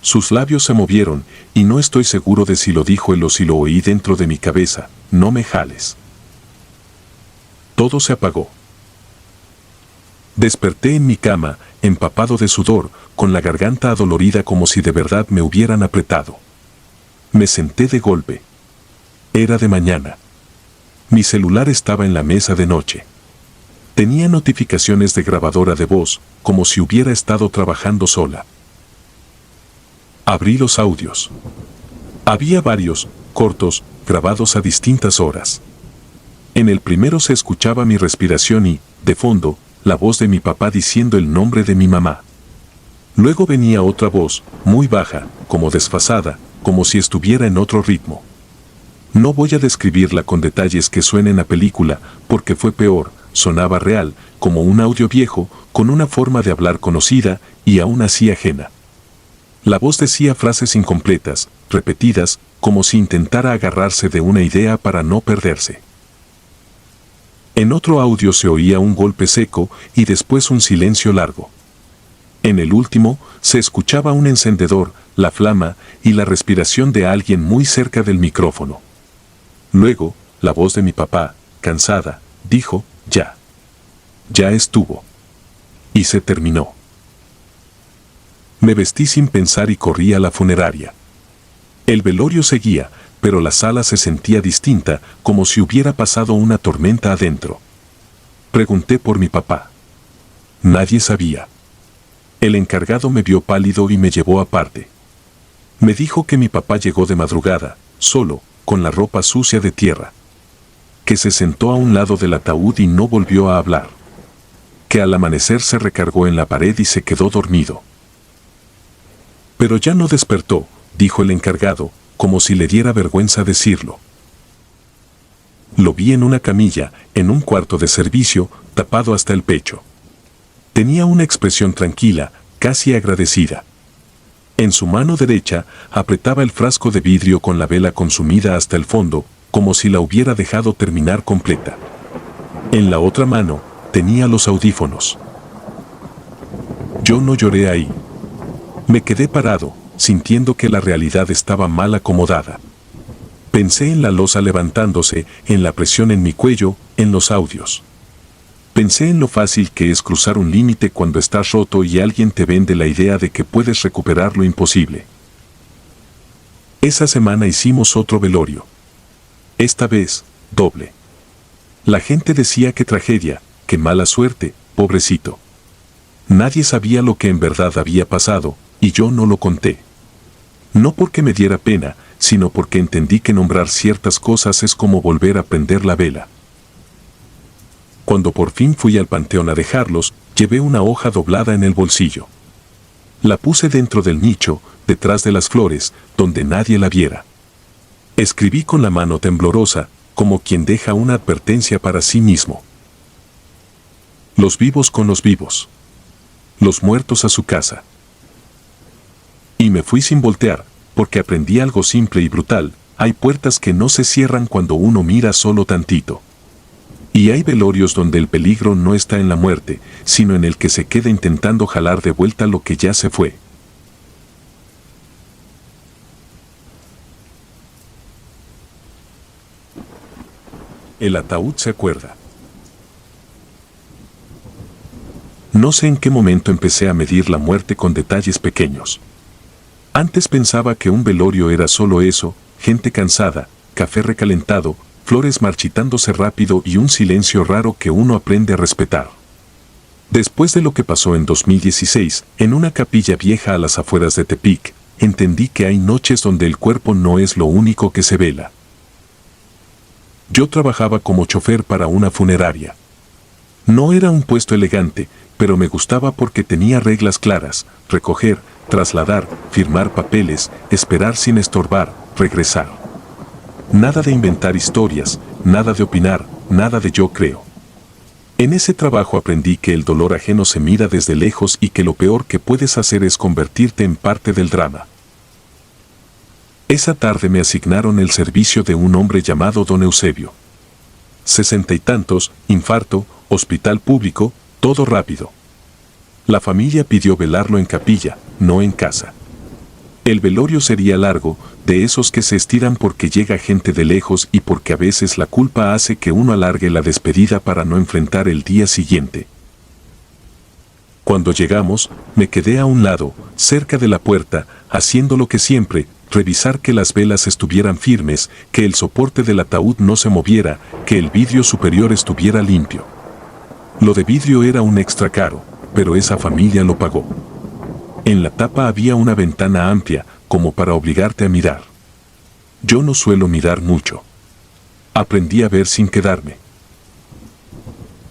Sus labios se movieron y no estoy seguro de si lo dijo él o si lo oí dentro de mi cabeza, no me jales. Todo se apagó. Desperté en mi cama, empapado de sudor, con la garganta adolorida como si de verdad me hubieran apretado. Me senté de golpe. Era de mañana. Mi celular estaba en la mesa de noche. Tenía notificaciones de grabadora de voz, como si hubiera estado trabajando sola. Abrí los audios. Había varios, cortos, grabados a distintas horas. En el primero se escuchaba mi respiración y, de fondo, la voz de mi papá diciendo el nombre de mi mamá. Luego venía otra voz, muy baja, como desfasada, como si estuviera en otro ritmo. No voy a describirla con detalles que suenen a película, porque fue peor, sonaba real, como un audio viejo, con una forma de hablar conocida y aún así ajena. La voz decía frases incompletas, repetidas, como si intentara agarrarse de una idea para no perderse. En otro audio se oía un golpe seco y después un silencio largo. En el último, se escuchaba un encendedor, la flama y la respiración de alguien muy cerca del micrófono. Luego, la voz de mi papá, cansada, dijo, ya. Ya estuvo. Y se terminó. Me vestí sin pensar y corrí a la funeraria. El velorio seguía, pero la sala se sentía distinta, como si hubiera pasado una tormenta adentro. Pregunté por mi papá. Nadie sabía. El encargado me vio pálido y me llevó aparte. Me dijo que mi papá llegó de madrugada, solo, con la ropa sucia de tierra. Que se sentó a un lado del ataúd y no volvió a hablar. Que al amanecer se recargó en la pared y se quedó dormido. Pero ya no despertó, dijo el encargado, como si le diera vergüenza decirlo. Lo vi en una camilla, en un cuarto de servicio, tapado hasta el pecho. Tenía una expresión tranquila, casi agradecida. En su mano derecha apretaba el frasco de vidrio con la vela consumida hasta el fondo, como si la hubiera dejado terminar completa. En la otra mano tenía los audífonos. Yo no lloré ahí. Me quedé parado, sintiendo que la realidad estaba mal acomodada. Pensé en la losa levantándose, en la presión en mi cuello, en los audios. Pensé en lo fácil que es cruzar un límite cuando estás roto y alguien te vende la idea de que puedes recuperar lo imposible. Esa semana hicimos otro velorio. Esta vez, doble. La gente decía que tragedia, que mala suerte, pobrecito. Nadie sabía lo que en verdad había pasado, y yo no lo conté. No porque me diera pena, sino porque entendí que nombrar ciertas cosas es como volver a prender la vela. Cuando por fin fui al panteón a dejarlos, llevé una hoja doblada en el bolsillo. La puse dentro del nicho, detrás de las flores, donde nadie la viera. Escribí con la mano temblorosa, como quien deja una advertencia para sí mismo. Los vivos con los vivos. Los muertos a su casa. Y me fui sin voltear, porque aprendí algo simple y brutal: hay puertas que no se cierran cuando uno mira solo tantito. Y hay velorios donde el peligro no está en la muerte, sino en el que se queda intentando jalar de vuelta lo que ya se fue. El ataúd se acuerda. No sé en qué momento empecé a medir la muerte con detalles pequeños. Antes pensaba que un velorio era solo eso: gente cansada, café recalentado, flores marchitándose rápido y un silencio raro que uno aprende a respetar. Después de lo que pasó en 2016, en una capilla vieja a las afueras de Tepic, entendí que hay noches donde el cuerpo no es lo único que se vela. Yo trabajaba como chofer para una funeraria. No era un puesto elegante, pero me gustaba porque tenía reglas claras: recoger, trasladar, firmar papeles, esperar sin estorbar, regresar. Nada de inventar historias, nada de opinar, nada de yo creo. En ese trabajo aprendí que el dolor ajeno se mira desde lejos y que lo peor que puedes hacer es convertirte en parte del drama. Esa tarde me asignaron el servicio de un hombre llamado Don Eusebio. 60 y tantos, infarto, hospital público, todo rápido. La familia pidió velarlo en capilla, no en casa. El velorio sería largo, de esos que se estiran porque llega gente de lejos y porque a veces la culpa hace que uno alargue la despedida para no enfrentar el día siguiente. Cuando llegamos, me quedé a un lado, cerca de la puerta, haciendo lo que siempre, revisar que las velas estuvieran firmes, que el soporte del ataúd no se moviera, que el vidrio superior estuviera limpio. Lo de vidrio era un extra caro, pero esa familia lo pagó. En la tapa había una ventana amplia, como para obligarte a mirar. Yo no suelo mirar mucho. Aprendí a ver sin quedarme.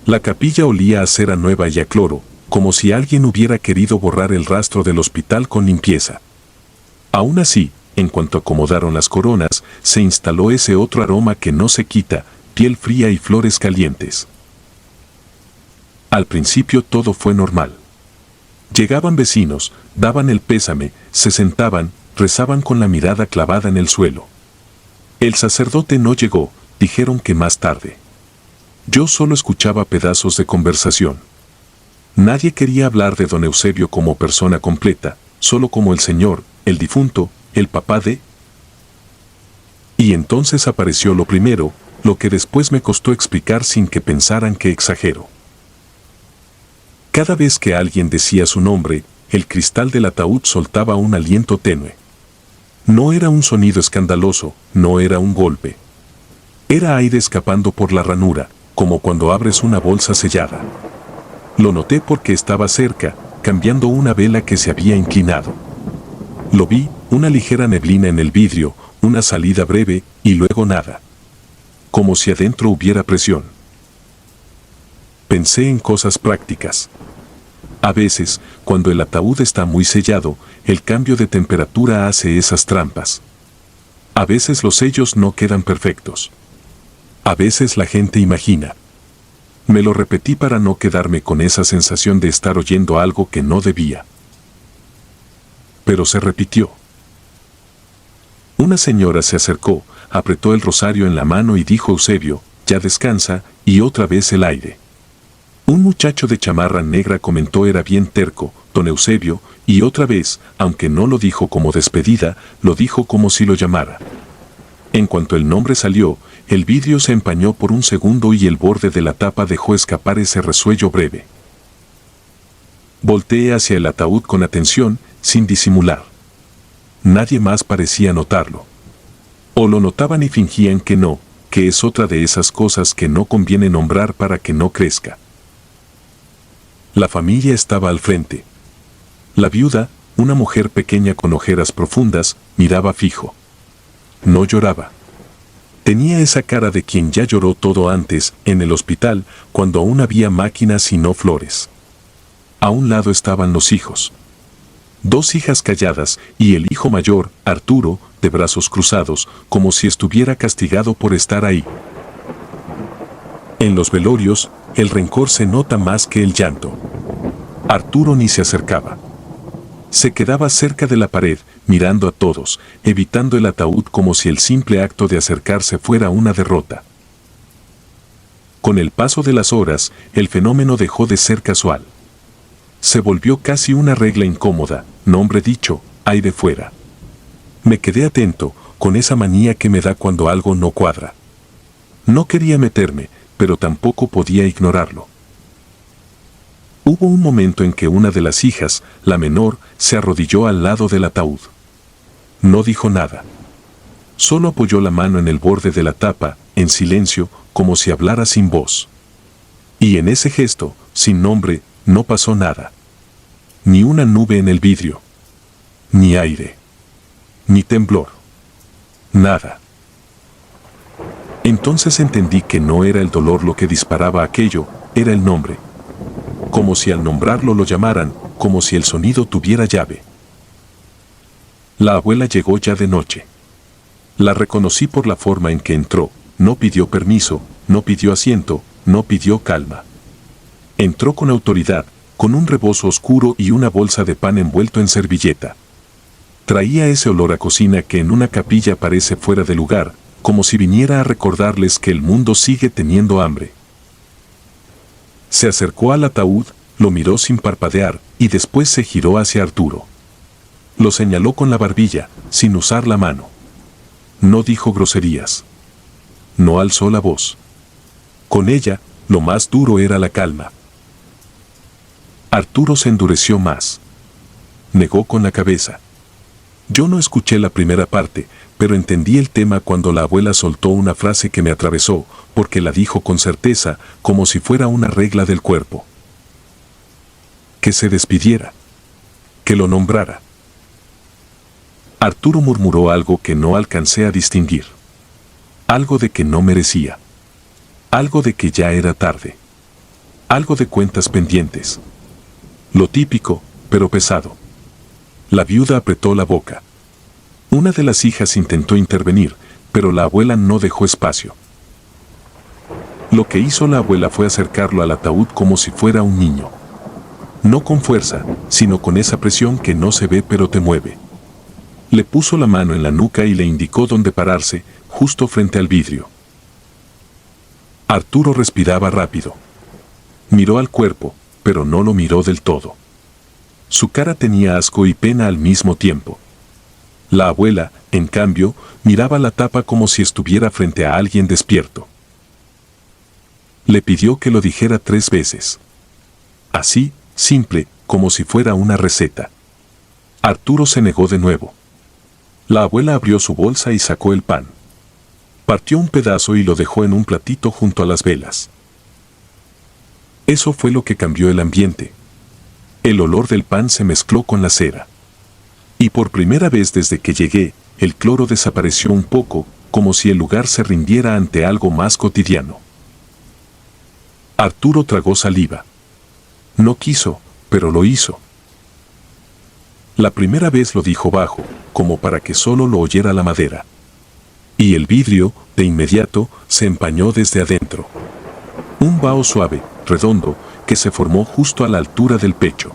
La capilla olía a cera nueva y a cloro, como si alguien hubiera querido borrar el rastro del hospital con limpieza. Aún así, en cuanto acomodaron las coronas, se instaló ese otro aroma que no se quita, piel fría y flores calientes. Al principio todo fue normal. Llegaban vecinos, daban el pésame, se sentaban, rezaban con la mirada clavada en el suelo. El sacerdote no llegó, dijeron que más tarde. Yo solo escuchaba pedazos de conversación. Nadie quería hablar de don Eusebio como persona completa, solo como el señor, el difunto, el papá de... Y entonces apareció lo primero, lo que después me costó explicar sin que pensaran que exagero. Cada vez que alguien decía su nombre, el cristal del ataúd soltaba un aliento tenue. No era un sonido escandaloso, no era un golpe. Era aire escapando por la ranura, como cuando abres una bolsa sellada. Lo noté porque estaba cerca, cambiando una vela que se había inclinado. Lo vi, una ligera neblina en el vidrio, una salida breve, y luego nada. Como si adentro hubiera presión. Pensé en cosas prácticas. A veces, cuando el ataúd está muy sellado, el cambio de temperatura hace esas trampas. A veces los sellos no quedan perfectos. A veces la gente imagina. Me lo repetí para no quedarme con esa sensación de estar oyendo algo que no debía. Pero se repitió. Una señora se acercó, apretó el rosario en la mano y dijo: Eusebio, ya descansa, y otra vez el aire. Un muchacho de chamarra negra comentó: era bien terco, don Eusebio, y otra vez, aunque no lo dijo como despedida, lo dijo como si lo llamara. En cuanto el nombre salió, el vidrio se empañó por un segundo y el borde de la tapa dejó escapar ese resuello breve. Volteé hacia el ataúd con atención, sin disimular. Nadie más parecía notarlo. O lo notaban y fingían que no, que es otra de esas cosas que no conviene nombrar para que no crezca. La familia estaba al frente. La viuda, una mujer pequeña con ojeras profundas, miraba fijo. No lloraba. Tenía esa cara de quien ya lloró todo antes, en el hospital, cuando aún había máquinas y no flores. A un lado estaban los hijos. 2 hijas calladas, y el hijo mayor, Arturo, de brazos cruzados, como si estuviera castigado por estar ahí. En los velorios, el rencor se nota más que el llanto. Arturo ni se acercaba. Se quedaba cerca de la pared, mirando a todos, evitando el ataúd como si el simple acto de acercarse fuera una derrota. Con el paso de las horas, el fenómeno dejó de ser casual. Se volvió casi una regla incómoda, nombre dicho, aire fuera. Me quedé atento, con esa manía que me da cuando algo no cuadra. No quería meterme, pero tampoco podía ignorarlo. Hubo un momento en que una de las hijas, la menor, se arrodilló al lado del ataúd. No dijo nada. Solo apoyó la mano en el borde de la tapa, en silencio, como si hablara sin voz. Y en ese gesto, sin nombre, no pasó nada. Ni una nube en el vidrio. Ni aire. Ni temblor. Nada. Entonces entendí que no era el dolor lo que disparaba aquello, era el nombre. Como si al nombrarlo lo llamaran, como si el sonido tuviera llave. La abuela llegó ya de noche. La reconocí por la forma en que entró, no pidió permiso, no pidió asiento, no pidió calma. Entró con autoridad, con un rebozo oscuro y una bolsa de pan envuelto en servilleta. Traía ese olor a cocina que en una capilla parece fuera de lugar, como si viniera a recordarles que el mundo sigue teniendo hambre. Se acercó al ataúd, lo miró sin parpadear, y después se giró hacia Arturo. Lo señaló con la barbilla, sin usar la mano. No dijo groserías. No alzó la voz. Con ella, lo más duro era la calma. Arturo se endureció más. Negó con la cabeza. Yo no escuché la primera parte, pero entendí el tema cuando la abuela soltó una frase que me atravesó, porque la dijo con certeza, como si fuera una regla del cuerpo. Que se despidiera. Que lo nombrara. Arturo murmuró algo que no alcancé a distinguir. Algo de que no merecía. Algo de que ya era tarde. Algo de cuentas pendientes. Lo típico, pero pesado. La viuda apretó la boca. Una de las hijas intentó intervenir, pero la abuela no dejó espacio. Lo que hizo la abuela fue acercarlo al ataúd como si fuera un niño. No con fuerza, sino con esa presión que no se ve pero te mueve. Le puso la mano en la nuca y le indicó dónde pararse, justo frente al vidrio. Arturo respiraba rápido. Miró al cuerpo, pero no lo miró del todo. Su cara tenía asco y pena al mismo tiempo. La abuela, en cambio, miraba la tapa como si estuviera frente a alguien despierto. Le pidió que lo dijera 3 veces. Así, simple, como si fuera una receta. Arturo se negó de nuevo. La abuela abrió su bolsa y sacó el pan. Partió un pedazo y lo dejó en un platito junto a las velas. Eso fue lo que cambió el ambiente. El olor del pan se mezcló con la cera. Y por primera vez desde que llegué, el cloro desapareció un poco, como si el lugar se rindiera ante algo más cotidiano. Arturo tragó saliva. No quiso, pero lo hizo. La primera vez lo dijo bajo, como para que solo lo oyera la madera. Y el vidrio, de inmediato, se empañó desde adentro. Un vaho suave, redondo, que se formó justo a la altura del pecho.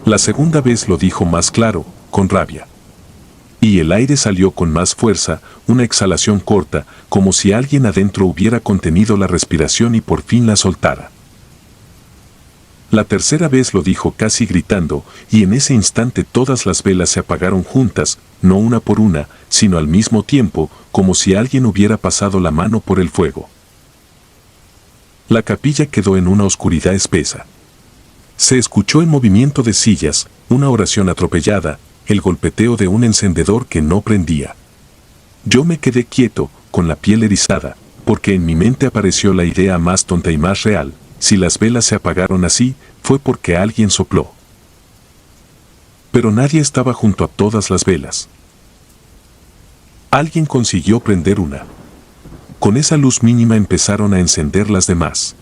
La segunda vez lo dijo más claro, con rabia. Y el aire salió con más fuerza, una exhalación corta, como si alguien adentro hubiera contenido la respiración y por fin la soltara. La tercera vez lo dijo casi gritando, y en ese instante todas las velas se apagaron juntas, no una por una, sino al mismo tiempo, como si alguien hubiera pasado la mano por el fuego. La capilla quedó en una oscuridad espesa. Se escuchó el movimiento de sillas, una oración atropellada, el golpeteo de un encendedor que no prendía. Yo me quedé quieto, con la piel erizada, porque en mi mente apareció la idea más tonta y más real: si las velas se apagaron así, fue porque alguien sopló. Pero nadie estaba junto a todas las velas. Alguien consiguió prender una. Con esa luz mínima empezaron a encender las demás.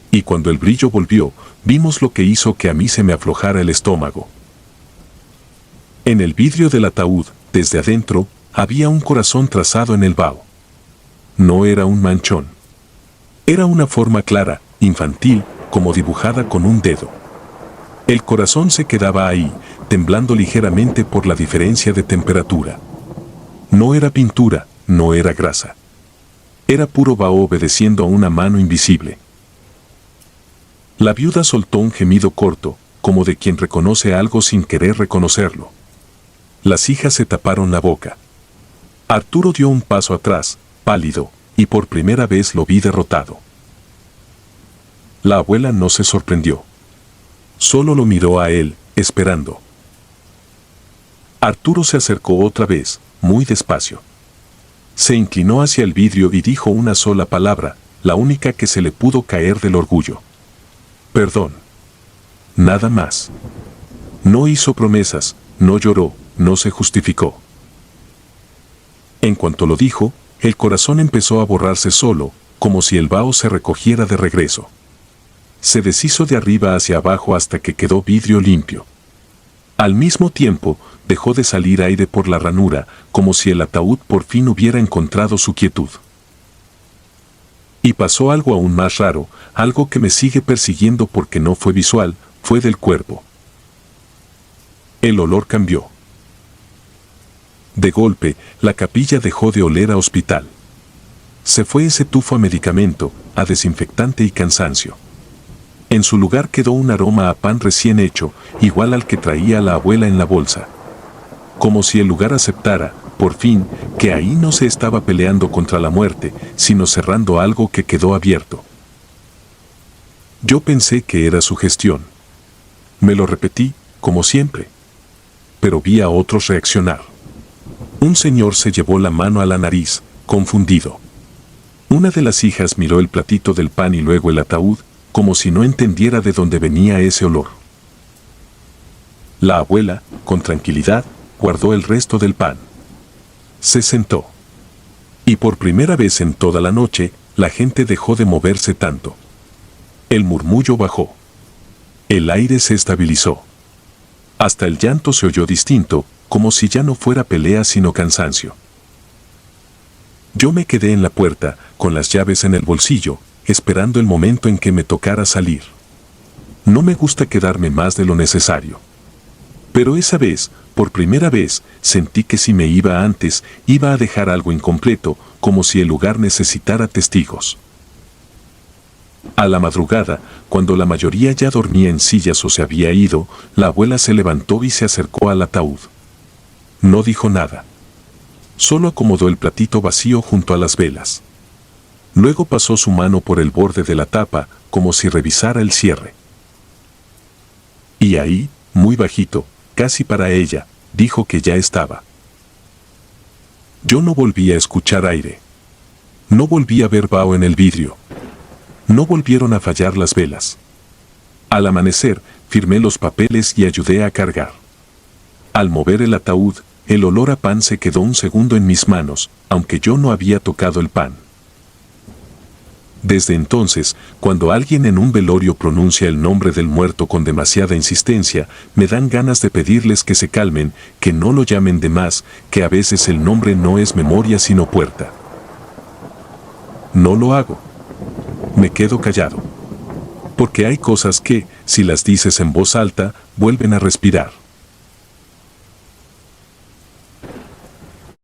Y cuando el brillo volvió, vimos lo que hizo que a mí se me aflojara el estómago. En el vidrio del ataúd, desde adentro, había un corazón trazado en el vaho. No era un manchón. Era una forma clara, infantil, como dibujada con un dedo. El corazón se quedaba ahí, temblando ligeramente por la diferencia de temperatura. No era pintura, no era grasa. Era puro vaho obedeciendo a una mano invisible. La viuda soltó un gemido corto, como de quien reconoce algo sin querer reconocerlo. Las hijas se taparon la boca. Arturo dio un paso atrás, pálido, y por primera vez lo vi derrotado. La abuela no se sorprendió. Solo lo miró a él, esperando. Arturo se acercó otra vez, muy despacio. Se inclinó hacia el vidrio y dijo una sola palabra, la única que se le pudo caer del orgullo. Perdón. Nada más. No hizo promesas, no lloró, no se justificó. En cuanto lo dijo, el corazón empezó a borrarse solo, como si el vaho se recogiera de regreso. Se deshizo de arriba hacia abajo hasta que quedó vidrio limpio. Al mismo tiempo, dejó de salir aire por la ranura, como si el ataúd por fin hubiera encontrado su quietud. Y pasó algo aún más raro, algo que me sigue persiguiendo porque no fue visual, fue del cuerpo. El olor cambió. De golpe, la capilla dejó de oler a hospital. Se fue ese tufo a medicamento, a desinfectante y cansancio. En su lugar quedó un aroma a pan recién hecho, igual al que traía la abuela en la bolsa. Como si el lugar aceptara, por fin, que ahí no se estaba peleando contra la muerte, sino cerrando algo que quedó abierto. Yo pensé que era sugestión. Me lo repetí, como siempre. Pero vi a otros reaccionar. Un señor se llevó la mano a la nariz, confundido. Una de las hijas miró el platito del pan y luego el ataúd, como si no entendiera de dónde venía ese olor. La abuela, con tranquilidad, guardó el resto del pan. Se sentó. Y por primera vez en toda la noche, la gente dejó de moverse tanto. El murmullo bajó. El aire se estabilizó. Hasta el llanto se oyó distinto, como si ya no fuera pelea sino cansancio. Yo me quedé en la puerta, con las llaves en el bolsillo, esperando el momento en que me tocara salir. No me gusta quedarme más de lo necesario. Pero esa vez, por primera vez, sentí que si me iba antes, iba a dejar algo incompleto, como si el lugar necesitara testigos. A la madrugada, cuando la mayoría ya dormía en sillas o se había ido, la abuela se levantó y se acercó al ataúd. No dijo nada. Solo acomodó el platito vacío junto a las velas. Luego pasó su mano por el borde de la tapa, como si revisara el cierre. Y ahí, muy bajito, casi para ella, dijo que ya estaba. Yo no volví a escuchar aire. No volví a ver vaho en el vidrio. No volvieron a fallar las velas. Al amanecer, firmé los papeles y ayudé a cargar. Al mover el ataúd, el olor a pan se quedó un segundo en mis manos, aunque yo no había tocado el pan. Desde entonces, cuando alguien en un velorio pronuncia el nombre del muerto con demasiada insistencia, me dan ganas de pedirles que se calmen, que no lo llamen de más, que a veces el nombre no es memoria sino puerta. No lo hago. Me quedo callado. Porque hay cosas que, si las dices en voz alta, vuelven a respirar.